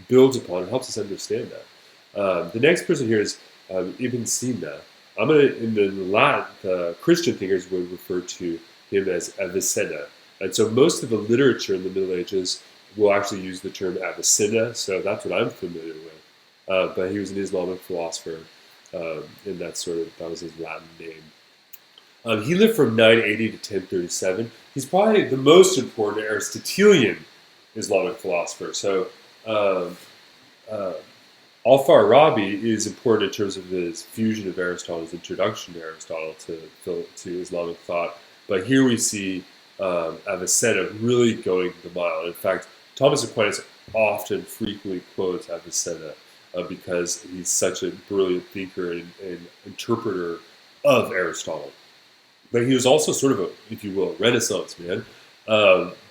Speaker 1: builds upon and helps us understand that. The next person here is Ibn Sina. In the Latin, the Christian thinkers would refer to him as Avicenna. And so most of the literature in the Middle Ages will actually use the term Avicenna, so that's what I'm familiar with. But he was an Islamic philosopher, and that was his Latin name. He lived from 980 to 1037. He's probably the most important Aristotelian Islamic philosopher. So Al-Farabi is important in terms of his fusion of Aristotle, his introduction to Aristotle to Islamic thought. But here we see Avicenna really going the mile. In fact, Thomas Aquinas frequently quotes Avicenna because he's such a brilliant thinker and interpreter of Aristotle. But he was also sort of if you will, a Renaissance man.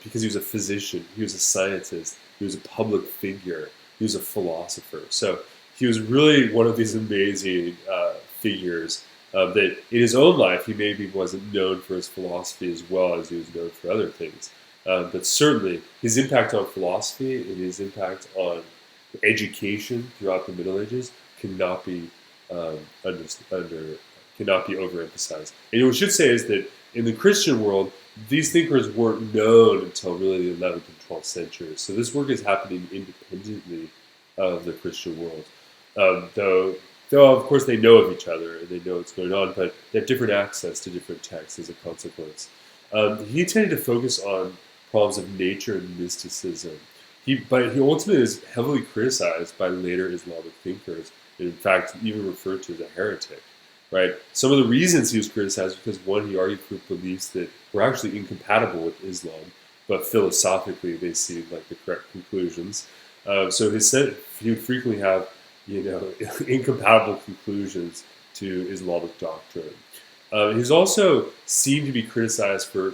Speaker 1: because he was a physician, he was a scientist, he was a public figure, he was a philosopher. So he was really one of these amazing figures that in his own life he maybe wasn't known for his philosophy as well as he was known for other things. But certainly his impact on philosophy and his impact on education throughout the Middle Ages cannot be cannot be overemphasized. And what we should say is that in the Christian world, these thinkers weren't known until really the 11th and 12th centuries. So this work is happening independently of the Christian world. Though of course they know of each other and they know what's going on, but they have different access to different texts as a consequence. He tended to focus on problems of nature and mysticism. But he ultimately is heavily criticized by later Islamic thinkers, and in fact even referred to as a heretic. Right? Some of the reasons he was criticized because, one, he argued for beliefs that were actually incompatible with Islam, but philosophically they seemed like the correct conclusions. So he would frequently have, incompatible conclusions to Islamic doctrine. He's also seen to be criticized for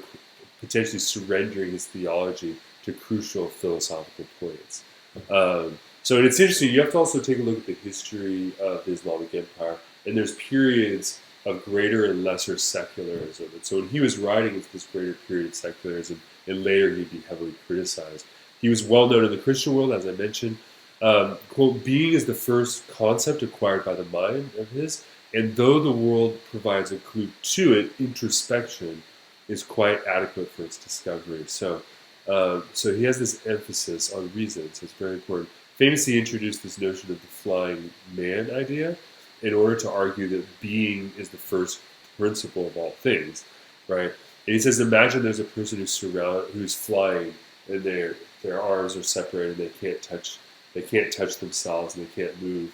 Speaker 1: potentially surrendering his theology to crucial philosophical points. So it's interesting. You have to also take a look at the history of the Islamic Empire. And there's periods of greater and lesser secularism. And so when he was writing into this greater period of secularism, and later he'd be heavily criticized. He was well known in the Christian world, as I mentioned. Quote, being is the first concept acquired by the mind of his, and though the world provides a clue to it, introspection is quite adequate for its discovery. So he has this emphasis on reason, so it's very important. Famously he introduced this notion of the flying man idea, in order to argue that being is the first principle of all things, right? And he says, imagine there's a person who's flying, and their arms are separated, they can't touch themselves, and they can't move.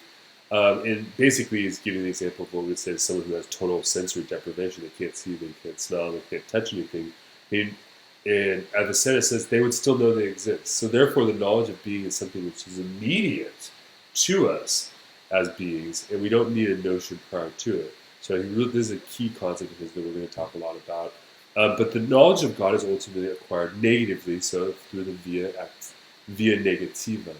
Speaker 1: And basically, he's giving the example of what we would say is someone who has total sensory deprivation. They can't see, they can't smell, they can't touch anything. And Avicenna says they would still know they exist. So therefore, the knowledge of being is something which is immediate to us as beings, and we don't need a notion prior to it. So this is a key concept of his that we're going to talk a lot about. But the knowledge of God is ultimately acquired negatively, so through the via negativa.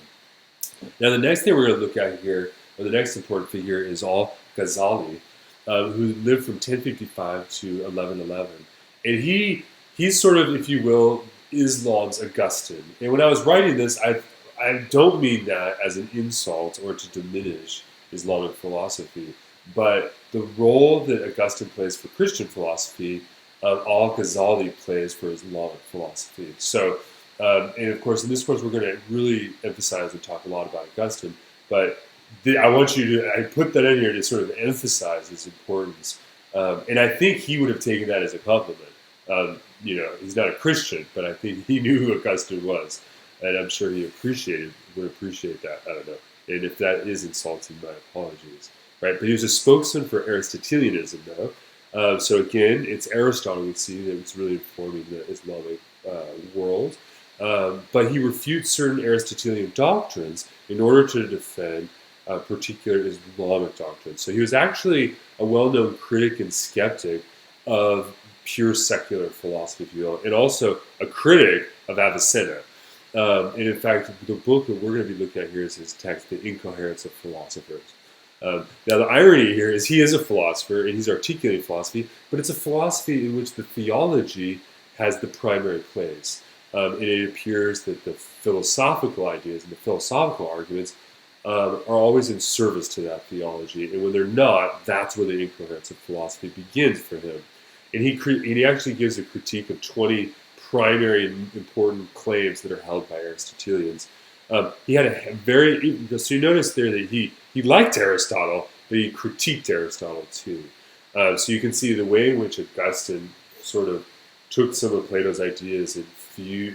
Speaker 1: Now, the next thing we're going to look at here, or the next important figure, is Al-Ghazali, who lived from 1055 to 1111. And he's sort of, if you will, Islam's Augustine. And when I was writing this, I don't mean that as an insult or to diminish Islamic philosophy, but the role that Augustine plays for Christian philosophy, Al-Ghazali plays for Islamic philosophy. So, and of course, in this course, we're going to really emphasize and talk a lot about Augustine, but I put that in here to sort of emphasize his importance. And I think he would have taken that as a compliment. He's not a Christian, but I think he knew who Augustine was. And I'm sure he would appreciate that. I don't know. And if that is insulting, my apologies. Right? But he was a spokesman for Aristotelianism, though. So again, it's Aristotle we see that was really informing the Islamic world. But he refutes certain Aristotelian doctrines in order to defend particular Islamic doctrines. So he was actually a well-known critic and skeptic of pure secular philosophy, if you will, and also a critic of Avicenna. And in fact, the book that we're going to be looking at here is his text, The Incoherence of Philosophers. Now, the irony here is he is a philosopher, and he's articulating philosophy, but it's a philosophy in which the theology has the primary place. And it appears that the philosophical ideas and the philosophical arguments are always in service to that theology. And when they're not, that's where the incoherence of philosophy begins for him. And he actually gives a critique of 20 primary and important claims that are held by Aristotelians. He had so you notice there that he liked Aristotle, but he critiqued Aristotle too. So you can see the way in which Augustine sort of took some of Plato's ideas and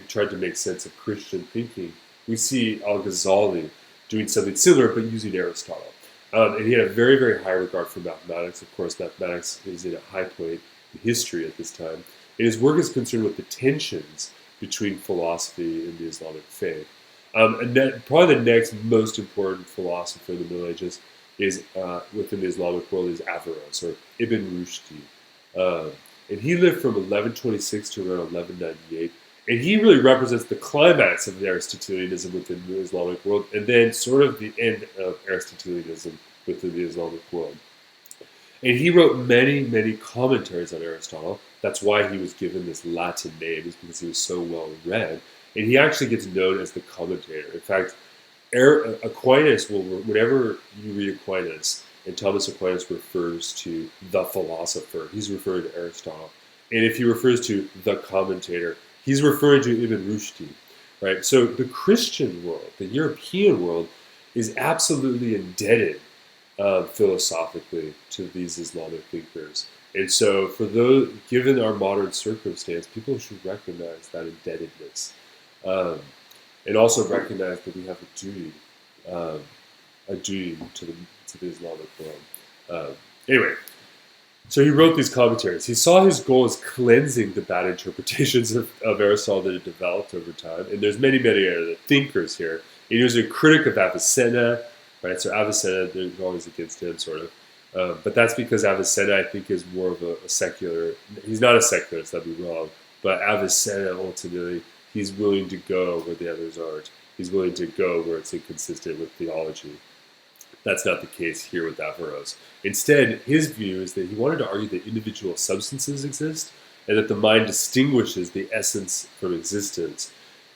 Speaker 1: tried to make sense of Christian thinking. We see Al-Ghazali doing something similar, but using Aristotle. And he had a very, very high regard for mathematics. Of course, mathematics is in a high point in history at this time. And his work is concerned with the tensions between philosophy and the Islamic faith. Probably the next most important philosopher in the Middle Ages is within the Islamic world is Averroes, or Ibn Rushdi. And he lived from 1126 to around 1198. And he really represents the climax of Aristotelianism within the Islamic world, and then sort of the end of Aristotelianism within the Islamic world. And he wrote many, many commentaries on Aristotle. That's why he was given this Latin name, is because he was so well read. And he actually gets known as the commentator. In fact, Aquinas will, whenever you read Aquinas, and Thomas Aquinas refers to the philosopher, he's referring to Aristotle. And if he refers to the commentator, he's referring to Ibn Rushd, right? So the Christian world, the European world, is absolutely indebted philosophically to these Islamic thinkers. And so for those, given our modern circumstance, people should recognize that indebtedness. And also recognize that we have a duty to the Islamic world. Anyway, so he wrote these commentaries. He saw his goal as cleansing the bad interpretations of Aristotle that had developed over time. And there's many, many other thinkers here. And he was a critic of Avicenna, right? So Avicenna, they're always against him, sort of. But that's because Avicenna, I think, is more of a secular. He's not a secularist, that'd be wrong. But Avicenna, ultimately, he's willing to go where the others aren't. He's willing to go where it's inconsistent with theology. That's not the case here with Averroes. Instead, his view is that he wanted to argue that individual substances exist and that the mind distinguishes the essence from existence.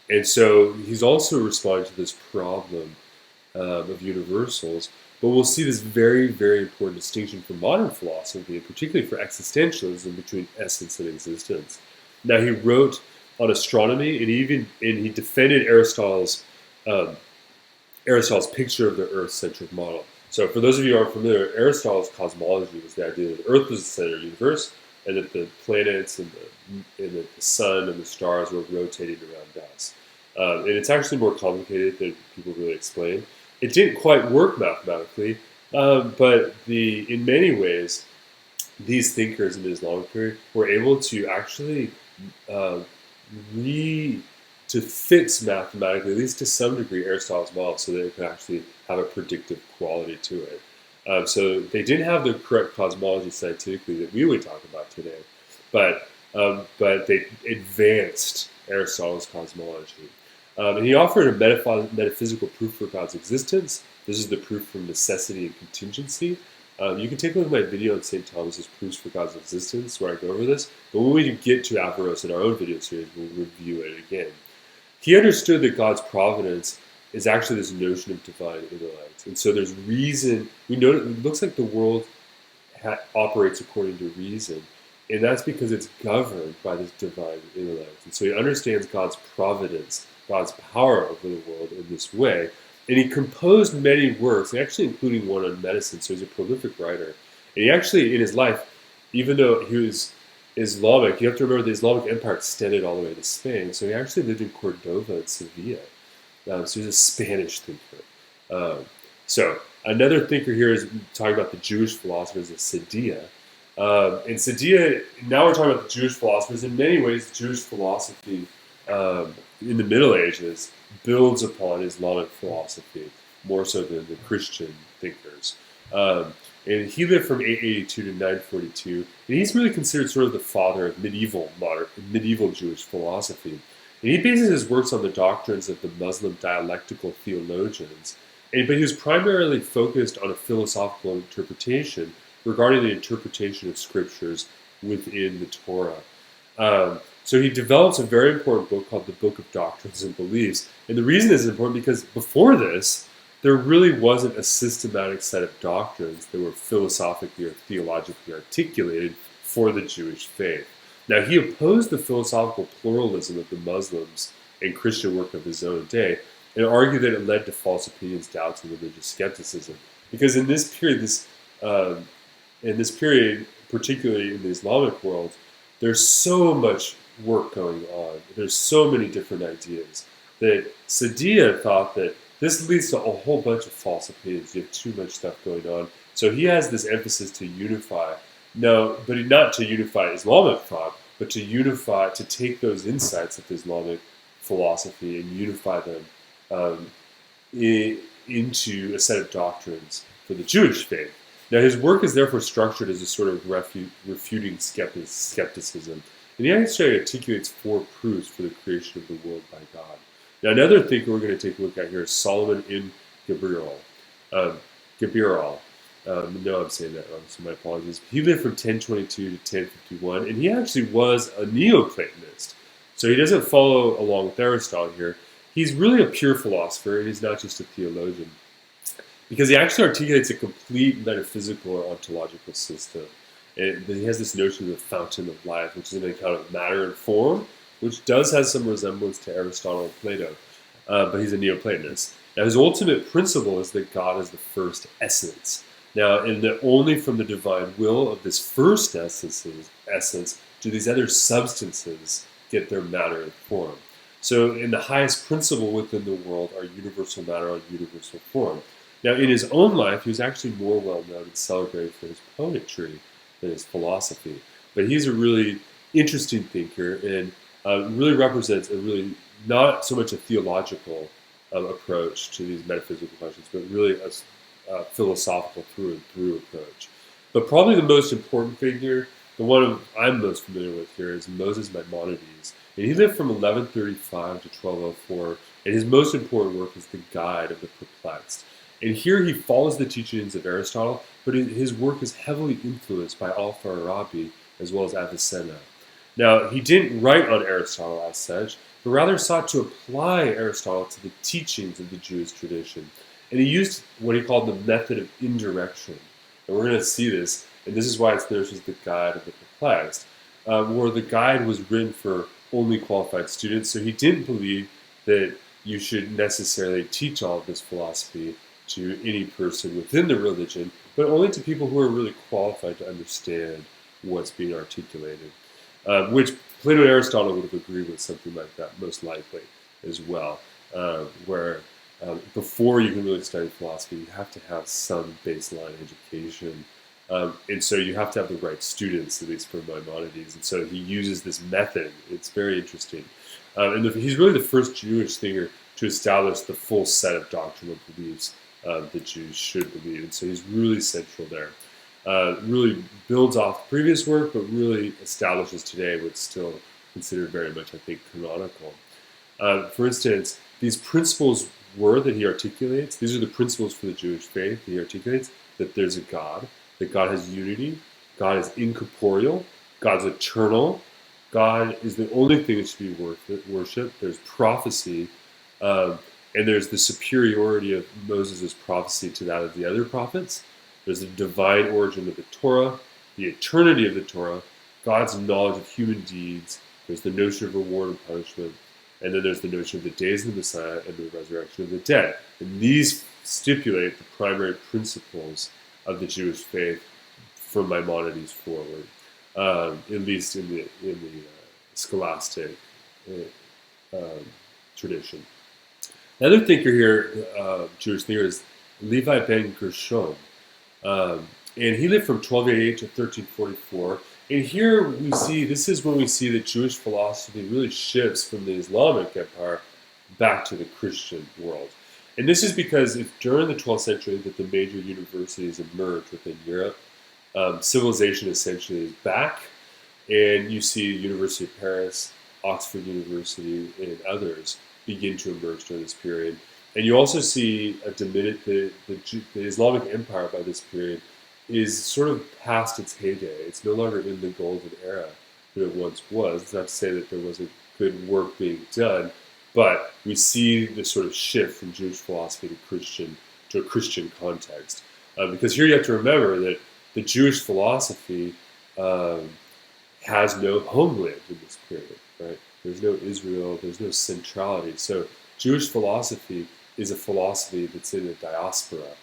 Speaker 1: And so he's also responding to this problem of universals. But we'll see this very, very important distinction from modern philosophy, and particularly for existentialism, between essence and existence. Now, he wrote on astronomy, and he defended Aristotle's picture of the Earth-centric model. So for those of you who aren't familiar, Aristotle's cosmology was the idea that the Earth was the center of the universe, and that the planets and the sun and the stars were rotating around us. And it's actually more complicated than people really explain. It didn't quite work mathematically, but in many ways, these thinkers in the Islamic period were able to actually to fix mathematically, at least to some degree, Aristotle's model so that it could actually have a predictive quality to it. So they didn't have the correct cosmology scientifically that we would talk about today, but they advanced Aristotle's cosmology. And he offered a metaphysical proof for God's existence. This is the proof from necessity and contingency. You can take a look at my video on St. Thomas's Proofs for God's Existence, where I go over this. But when we get to Averroes in our own video series, we'll review it again. He understood that God's providence is actually this notion of divine intellect. And so there's reason. We know it looks like the world operates according to reason. And that's because it's governed by this divine intellect. And so he understands God's providence, God's power over the world in this way. And he composed many works, actually including one on medicine, so he's a prolific writer. And he actually, in his life, even though he was Islamic, you have to remember the Islamic Empire extended all the way to Spain, so he actually lived in Cordova and Sevilla. So he's a Spanish thinker. So another thinker here is talking about the Jewish philosophers of Sadia. And Sadia, now we're talking about the Jewish philosophers. In many ways, Jewish philosophy in the Middle Ages builds upon Islamic philosophy more so than the Christian thinkers. And he lived from 882 to 942, and he's really considered sort of the father of medieval Jewish philosophy. And he bases his works on the doctrines of the Muslim dialectical theologians, but he was primarily focused on a philosophical interpretation regarding the interpretation of scriptures within the Torah. So he develops a very important book called the Book of Doctrines and Beliefs. And the reason it's important because before this, there really wasn't a systematic set of doctrines that were philosophically or theologically articulated for the Jewish faith. Now, he opposed the philosophical pluralism of the Muslims and Christian work of his own day and argued that it led to false opinions, doubts, and religious skepticism. Because in this period, particularly in the Islamic world, there's so much work going on. There's so many different ideas that Sadia thought that this leads to a whole bunch of false opinions. You have too much stuff going on. So he has this emphasis to unify. No, but not to unify Islamic thought, but to take those insights of Islamic philosophy and unify them into a set of doctrines for the Jewish faith. Now, his work is therefore structured as a sort of refuting skepticism. And he actually articulates 4 proofs for the creation of the world by God. Now, another thinker we're going to take a look at here is Solomon in Gabirol. Gabirol. No, I'm saying that wrong, so my apologies. He lived from 1022 to 1051, and he actually was a Neoplatonist. So he doesn't follow along with Aristotle here. He's really a pure philosopher, and he's not just a theologian, because he actually articulates a complete metaphysical or ontological system. And he has this notion of the fountain of life, which is an account of matter and form, which does have some resemblance to Aristotle and Plato, but he's a Neoplatonist. Now, his ultimate principle is that God is the first essence. Now, and that only from the divine will of this first essence do these other substances get their matter and form. So, in the highest principle within the world are universal matter and universal form. Now, in his own life, he was actually more well known and celebrated for his poetry than his philosophy. But he's a really interesting thinker and really represents a really not so much a theological approach to these metaphysical questions, but really a philosophical through and through approach. But probably the most important figure, the one I'm most familiar with here, is Moses Maimonides. And he lived from 1135 to 1204, and his most important work is the Guide of the Perplexed. And here he follows the teachings of Aristotle, but his work is heavily influenced by Al-Farabi as well as Avicenna. Now, he didn't write on Aristotle as such, but rather sought to apply Aristotle to the teachings of the Jewish tradition. And he used what he called the method of indirection. And we're going to see this, and this is why it's known as the Guide of the Perplexed, where the guide was written for only qualified students, so he didn't believe that you should necessarily teach all of this philosophy to any person within the religion, but only to people who are really qualified to understand what's being articulated. Which Plato and Aristotle would have agreed with something like that, most likely, as well. Where before you can really study philosophy, you have to have some baseline education. And so you have to have the right students, at least for Maimonides. And so he uses this method. It's very interesting. And he's really the first Jewish thinker to establish the full set of doctrinal beliefs that Jews should believe. And so he's really central there. Really builds off previous work, but really establishes today what's still considered very much, I think, canonical. For instance, these principles that he articulates, these are the principles for the Jewish faith. He articulates that there's a God, that God has unity, God is incorporeal, God's eternal, God is the only thing that should be worshipped. There's prophecy, and there's the superiority of Moses' prophecy to that of the other prophets. There's the divine origin of the Torah, the eternity of the Torah, God's knowledge of human deeds, there's the notion of reward and punishment, and then there's the notion of the days of the Messiah and the resurrection of the dead. And these stipulate the primary principles of the Jewish faith from Maimonides forward, at least in the scholastic tradition. Another thinker here, Jewish thinker, is Levi ben Gershom. And he lived from 1288 to 1344. And here we see, this is when we see that Jewish philosophy really shifts from the Islamic empire back to the Christian world. And this is because it's during the 12th century that the major universities emerged within Europe. Civilization essentially is back, and you see University of Paris, Oxford University, and others begin to emerge during this period. And you also see the Islamic empire by this period is sort of past its heyday. It's no longer in the golden era that it once was. It's not to say that there wasn't good work being done, but we see this sort of shift from Jewish philosophy to a Christian context. Because here you have to remember that the Jewish philosophy has no homeland in this period, right? There's no Israel, there's no centrality. So Jewish philosophy is a philosophy that's in a diaspora.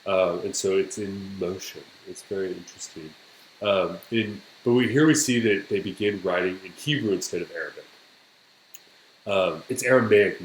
Speaker 1: And so it's in motion. It's very interesting. Here we see that they begin writing in Hebrew instead of Arabic. It's Aramaic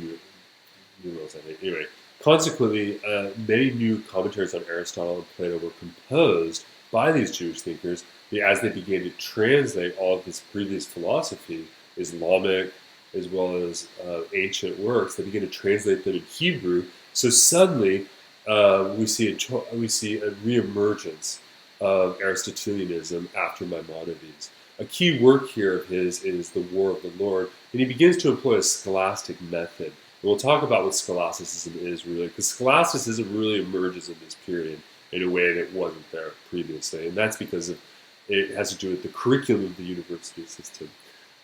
Speaker 1: numerals, I think. Anyway, consequently, many new commentaries on Aristotle and Plato were composed by these Jewish thinkers as they began to translate all of this previous philosophy, Islamic as well as ancient works. They began to translate them in Hebrew. So suddenly, we see a reemergence of Aristotelianism after Maimonides. a key work here of his is The War of the Lord, and he begins to employ a scholastic method. And we'll talk about what scholasticism is really, because scholasticism really emerges in this period in a way that wasn't there previously, and that's because it has to do with the curriculum of the university system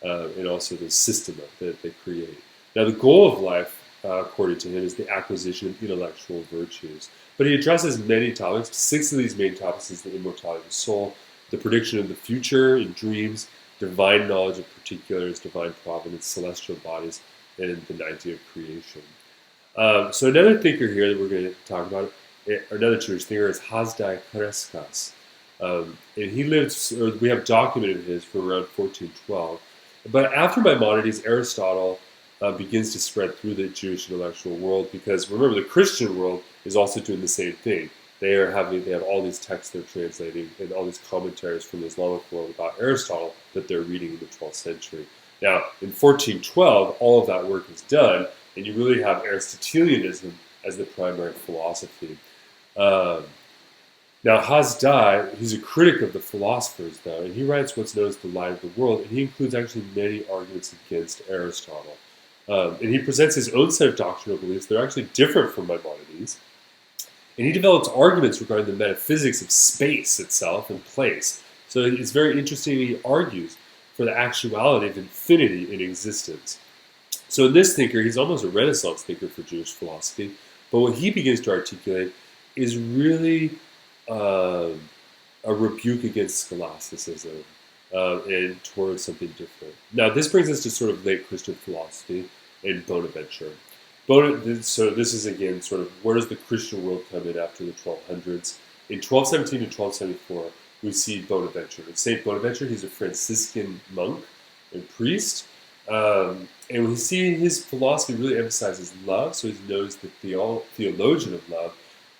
Speaker 1: and also the system that they create. Now, the goal of life, according to him, is the acquisition of intellectual virtues. But he addresses many topics. 6 of these main topics is the immortality of the soul, the prediction of the future in dreams, divine knowledge of particulars, divine providence, celestial bodies, and the idea of creation. So another thinker here that we're going to talk about, another Jewish thinker, is Hasdai Kreskas. And he lived, or we have documented his from around 1412. But after Maimonides, Aristotle begins to spread through the Jewish intellectual world, because remember, the Christian world is also doing the same thing. They have all these texts they're translating and all these commentaries from the Islamic world about Aristotle that they're reading in the 12th century. Now, in 1412, all of that work is done, and you really have Aristotelianism as the primary philosophy. Now, Hasdai, he's a critic of the philosophers, though, and he writes what's known as the Light of the World, and he includes actually many arguments against Aristotle. And he presents his own set of doctrinal beliefs that are actually different from Maimonides. And he develops arguments regarding the metaphysics of space itself and place. So it's very interesting. He argues for the actuality of infinity in existence. So in this thinker, he's almost a Renaissance thinker for Jewish philosophy. But what he begins to articulate is really a rebuke against scholasticism and towards something different. Now, this brings us to sort of late Christian philosophy and Bonaventure. So this is, again, sort of where does the Christian world come in after the 1200s? In 1217 to 1274, we see Bonaventure. And Saint Bonaventure, he's a Franciscan monk and priest. And we see his philosophy really emphasizes love, so he's known as the theologian of love.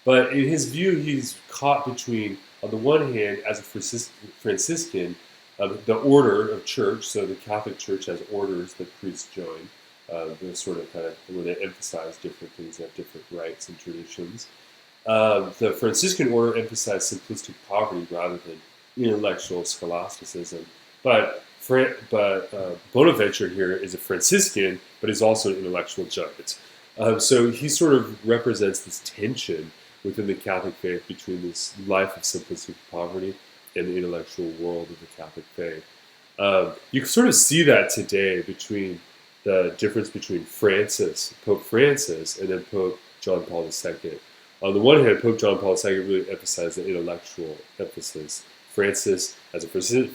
Speaker 1: But in his view, he's caught between, on the one hand, as a Franciscan, the order of church, so the Catholic Church has orders that priests join. They sort of kind of, where they emphasize different things, have different rites and traditions. The Franciscan order emphasized simplistic poverty rather than intellectual scholasticism. But Bonaventure here is a Franciscan, but is also an intellectual giant. So he sort of represents this tension within the Catholic faith between this life of simplistic poverty and the intellectual world of the Catholic faith. You can sort of see that today between the difference between Pope Francis, and then Pope John Paul II. On the one hand, Pope John Paul II really emphasized the intellectual emphasis. Francis, as a Franciscan,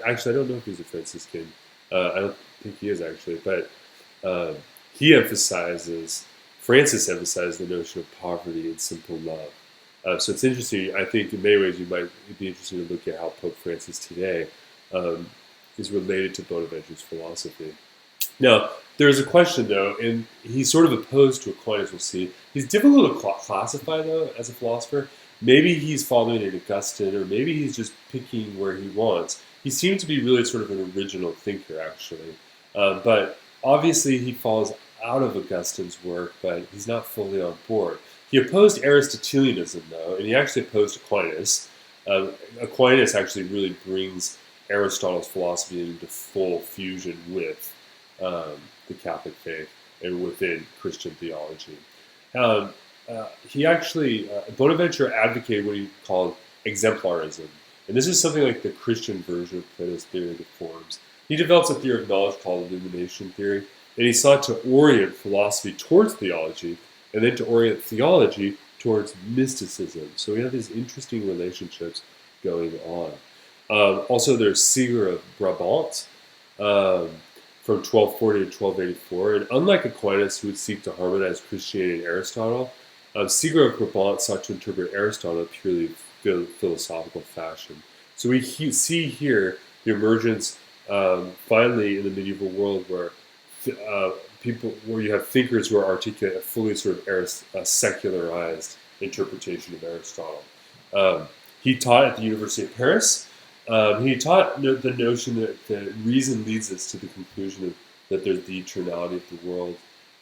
Speaker 1: actually, I don't know if he's a Franciscan. I don't think he is, actually, but Francis emphasized the notion of poverty and simple love. So it's interesting. I think in many ways you might be interested to look at how Pope Francis today is related to Bonaventure's philosophy. Now, there's a question, though, and he's sort of opposed to Aquinas, we'll see. He's difficult to classify, though, as a philosopher. Maybe he's following an Augustine, or maybe he's just picking where he wants. He seems to be really sort of an original thinker, actually. But obviously he falls out of Augustine's work, but he's not fully on board. He opposed Aristotelianism, though, and he actually opposed Aquinas. Aquinas actually really brings Aristotle's philosophy into full fusion with the Catholic faith and within Christian theology. Bonaventure advocated what he called exemplarism. And this is something like the Christian version of Plato's theory of the forms. He develops a theory of knowledge called illumination theory, and he sought to orient philosophy towards theology, and then to orient theology towards mysticism. So we have these interesting relationships going on. Also, there's Siger of Brabant from 1240 to 1284, and unlike Aquinas, who would seek to harmonize Christianity and Aristotle, Siger of Brabant sought to interpret Aristotle in a purely philosophical fashion. So we see here the emergence, finally, in the medieval world where you have thinkers who are articulate a fully sort of secularized interpretation of Aristotle. He taught at the University of Paris. He taught the notion that the reason leads us to the conclusion that there's the eternality of the world,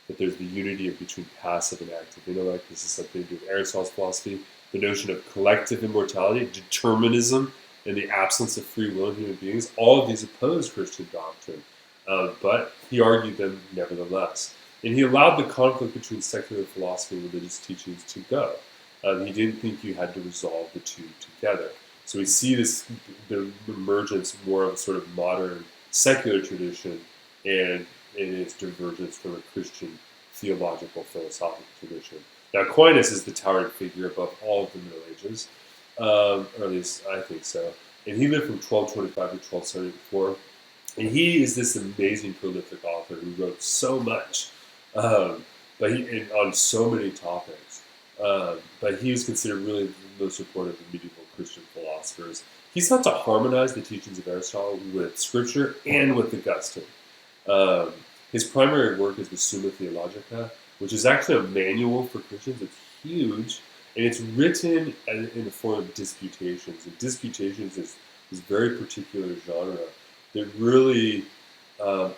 Speaker 1: that there's the unity between passive and active intellect. This is something to do with Aristotle's philosophy. The notion of collective immortality, determinism, and the absence of free will in human beings, all of these opposed Christian doctrine. But he argued them nevertheless. And he allowed the conflict between secular philosophy and religious teachings to go. He didn't think you had to resolve the two together. So we see the emergence more of a sort of modern secular tradition and its divergence from a Christian theological philosophical tradition. Now Aquinas is the towering figure above all of the Middle Ages, or at least I think so. And he lived from 1225 to 1274. And he is this amazing prolific author who wrote so much, on so many topics. But he was considered really the most important of the medieval Christian philosophers. He sought to harmonize the teachings of Aristotle with Scripture and with Augustine. His primary work is the Summa Theologica, which is actually a manual for Christians. It's huge, and it's written in the form of disputations. And disputations is this very particular genre that really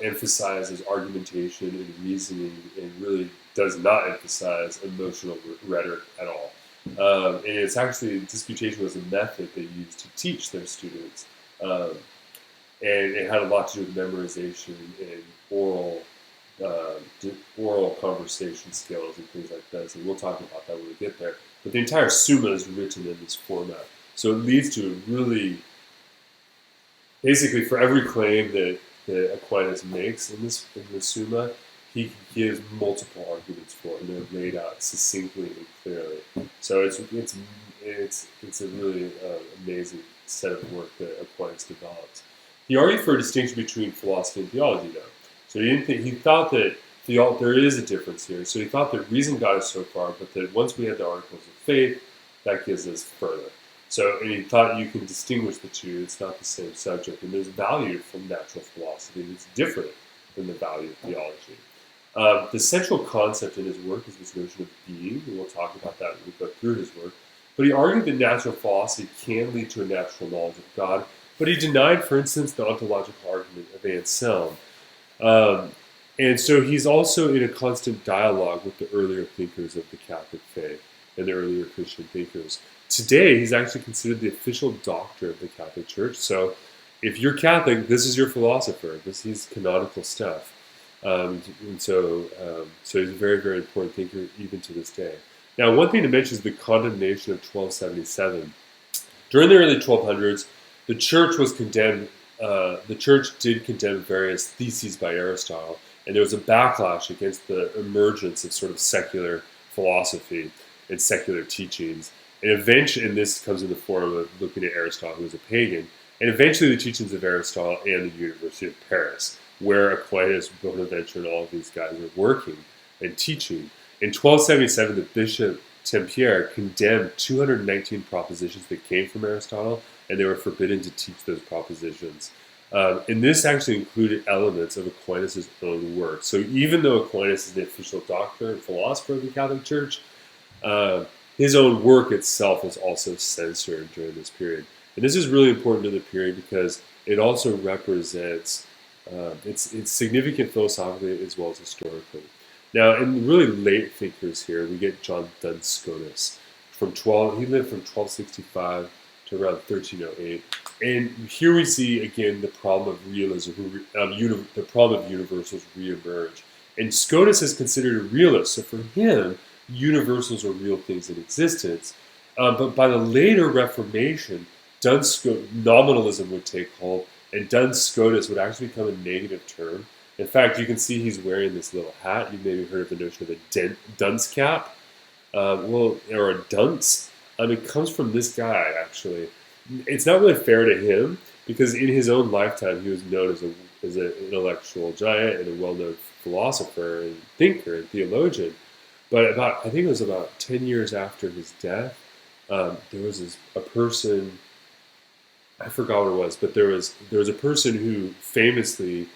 Speaker 1: emphasizes argumentation and reasoning, and really does not emphasize emotional rhetoric at all. And it's actually, disputation was a method they used to teach their students. And it had a lot to do with memorization and oral conversation skills and things like this. And we'll talk about that when we get there. But the entire Summa is written in this format. So it leads to a really, basically for every claim that Aquinas makes in the Summa, he gives multiple arguments for it, and they're laid out succinctly and clearly. So it's a really amazing set of work that Aquinas developed. He argued for a distinction between philosophy and theology, though. So he thought that there is a difference here. So he thought that reason got us so far, but that once we had the articles of faith, that gives us further. So, and he thought you can distinguish the two. It's not the same subject, and there's value from natural philosophy that's different than the value of theology. The central concept in his work is this notion of being, and we'll talk about that when we go through his work. But he argued that natural philosophy can lead to a natural knowledge of God, but he denied, for instance, the ontological argument of Anselm. And so he's also in a constant dialogue with the earlier thinkers of the Catholic faith and the earlier Christian thinkers. Today, he's actually considered the official doctor of the Catholic Church. So if you're Catholic, this is your philosopher. This is canonical stuff. So he's a very, very important thinker even to this day. Now, one thing to mention is the condemnation of 1277. During the early 1200s, the Church was condemned. The Church did condemn various theses by Aristotle, and there was a backlash against the emergence of sort of secular philosophy and secular teachings. And eventually, and this comes in the form of looking at Aristotle, who was a pagan, and eventually the teachings of Aristotle and the University of Paris, where Aquinas, Bonaventure, and all of these guys are working and teaching. In 1277, the Bishop Tempierre condemned 219 propositions that came from Aristotle, and they were forbidden to teach those propositions. And this actually included elements of Aquinas' own work. So even though Aquinas is the official doctor and philosopher of the Catholic Church, his own work itself was also censored during this period. And this is really important to the period because it also represents it's significant philosophically as well as historically. Now, in really late thinkers here, we get John Duns Scotus. He lived from 1265 to around 1308. And here we see, again, the problem of realism, the problem of universals reemerge. And Scotus is considered a realist, so for him, universals are real things in existence. But by the later Reformation, nominalism would take hold, and Duns Scotus would actually become a negative term. In fact, you can see he's wearing this little hat. You've maybe heard of the notion of a dunce cap, or a dunce. It comes from this guy, actually. It's not really fair to him, because in his own lifetime, he was known as an intellectual giant and a well-known philosopher and thinker and theologian. But I think it was about 10 years after his death, there was a person, I forgot what it was, but there was a person who famously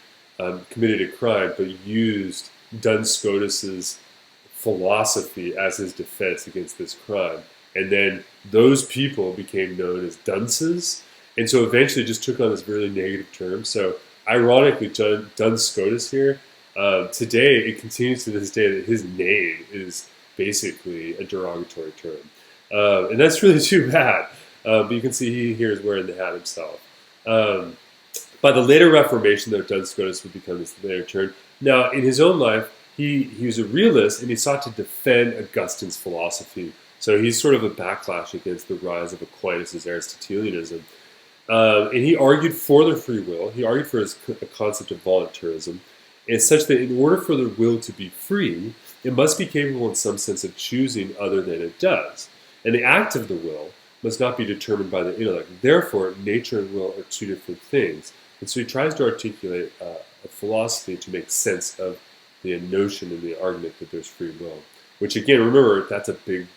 Speaker 1: committed a crime, but used Duns Scotus's philosophy as his defense against this crime. And then those people became known as dunces, and so eventually just took on this really negative term. So ironically, Duns Scotus here, today it continues to this day that his name is basically a derogatory term. And that's really too bad. But you can see he here is wearing the hat himself. By the later Reformation, though, Duns Scotus would become his later turn. Now, in his own life, he was a realist, and he sought to defend Augustine's philosophy. So he's sort of a backlash against the rise of Aquinas' Aristotelianism. And he argued for the free will. He argued for a concept of voluntarism, and such that in order for the will to be free, it must be capable in some sense of choosing other than it does. And the act of the will must not be determined by the intellect. Therefore, nature and will are two different things. And so he tries to articulate a philosophy to make sense of the notion and the argument that there's free will. Which, again, remember, that's a big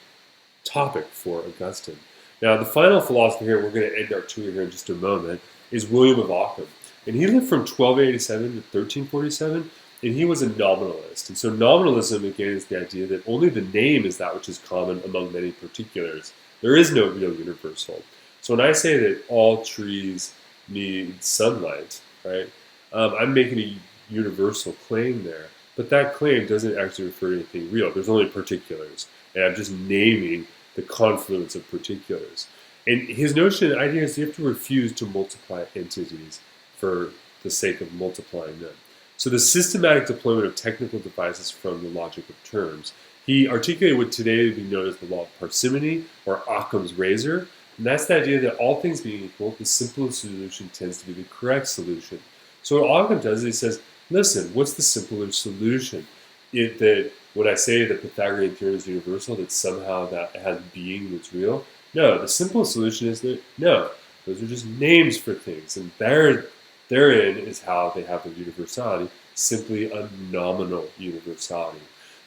Speaker 1: topic for Augustine. Now, the final philosopher here, we're going to end our tour here in just a moment, is William of Ockham. And he lived from 1287 to 1347, and he was a nominalist. And so nominalism, again, is the idea that only the name is that which is common among many particulars. There is no real universal. So when I say that all trees need sunlight, right, I'm making a universal claim there. But that claim doesn't actually refer to anything real. There's only particulars. And I'm just naming the confluence of particulars. And his notion, the idea is you have to refuse to multiply entities for the sake of multiplying them. So the systematic deployment of technical devices from the logic of terms. He articulated what today would be known as the law of parsimony, or Occam's razor. And that's the idea that all things being equal, the simplest solution tends to be the correct solution. So what Occam does is he says, listen, what's the simpler solution? That when I say the Pythagorean theorem is universal, that somehow that has being that's real? No, the simplest solution is that no, those are just names for things, and therein is how they have a universality, simply a nominal universality.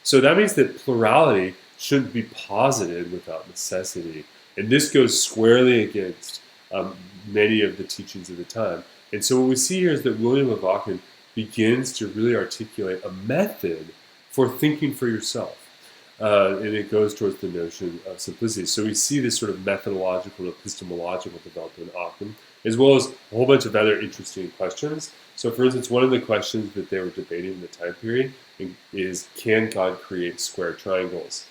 Speaker 1: So that means that plurality shouldn't be posited without necessity, and this goes squarely against many of the teachings of the time. And so what we see here is that William of Ockham begins to really articulate a method for thinking for yourself. And it goes towards the notion of simplicity. So we see this sort of methodological and epistemological development in Occam, as well as a whole bunch of other interesting questions. So for instance, one of the questions that they were debating in the time period is, can God create square triangles?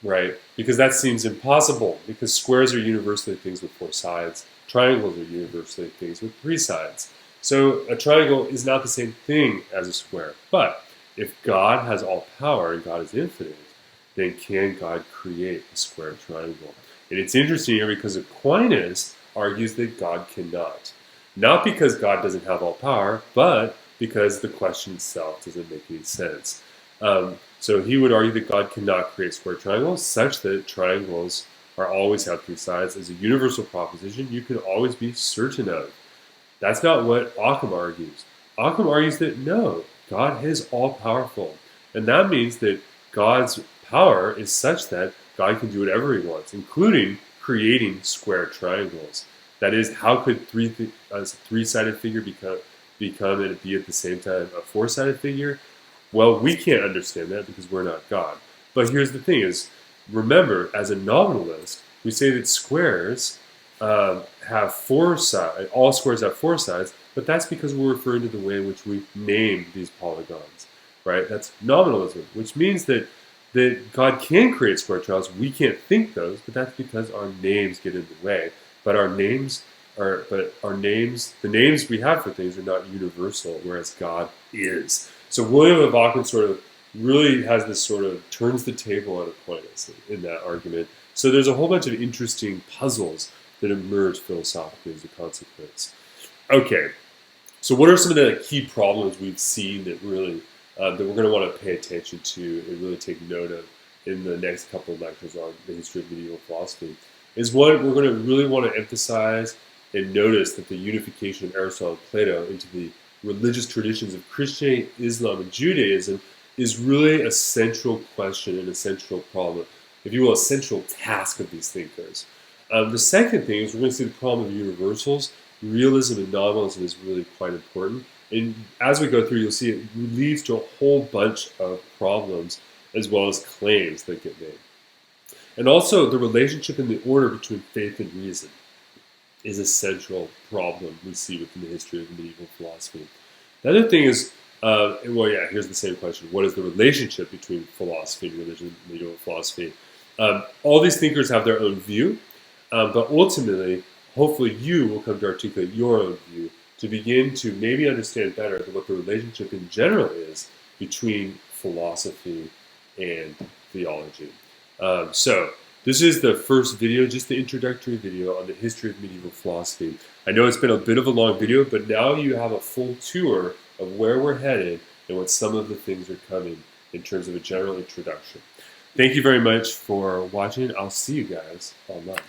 Speaker 1: Right? Because that seems impossible, because squares are universally things with 4 sides. Triangles are universally things with 3 sides. So a triangle is not the same thing as a square. But if God has all power and God is infinite, then can God create a square triangle? And it's interesting here because Aquinas argues that God cannot. Not because God doesn't have all power, but because the question itself doesn't make any sense. So he would argue that God cannot create square triangles, such that triangles are always have 3 sides as a universal proposition you can always be certain of. That's not what Occam argues. Occam argues that no, God is all-powerful. And that means that God's power is such that God can do whatever he wants, including creating square triangles. That is, how could a 3-sided figure become and be at the same time a 4-sided figure? Well, we can't understand that because we're not God. But here's the thing is, remember, as a nominalist, we say that squares have 4 sides, all squares have 4 sides, but that's because we're referring to the way in which we name these polygons, right? That's nominalism, which means that God can create square triangles. We can't think those, but that's because our names get in the way. But the names we have for things are not universal, whereas God is. So William of Ockham sort of really has this sort of turns the table on Aquinas in that argument. So there's a whole bunch of interesting puzzles that emerge philosophically as a consequence. Okay, so what are some of the key problems we've seen that really that we're going to want to pay attention to and really take note of in the next couple of lectures on the history of medieval philosophy? Is one, we're going to really want to emphasize and notice that the unification of Aristotle and Plato into the religious traditions of Christianity, Islam, and Judaism is really a central question and a central problem, if you will, a central task of these thinkers. The second thing is we're going to see the problem of universals. Realism and nominalism is really quite important. And as we go through, you'll see it leads to a whole bunch of problems as well as claims that get made. And also, the relationship and the order between faith and reason is a central problem we see within the history of medieval philosophy. The other thing is, here's the same question. What is the relationship between philosophy and religion, medieval philosophy? All these thinkers have their own view, But ultimately, hopefully you will come to articulate your own view to begin to maybe understand better what the relationship in general is between philosophy and theology. So this is the first video, just the introductory video on the history of medieval philosophy. I know it's been a bit of a long video, but now you have a full tour of where we're headed and what some of the things are coming in terms of a general introduction. Thank you very much for watching. I'll see you guys online.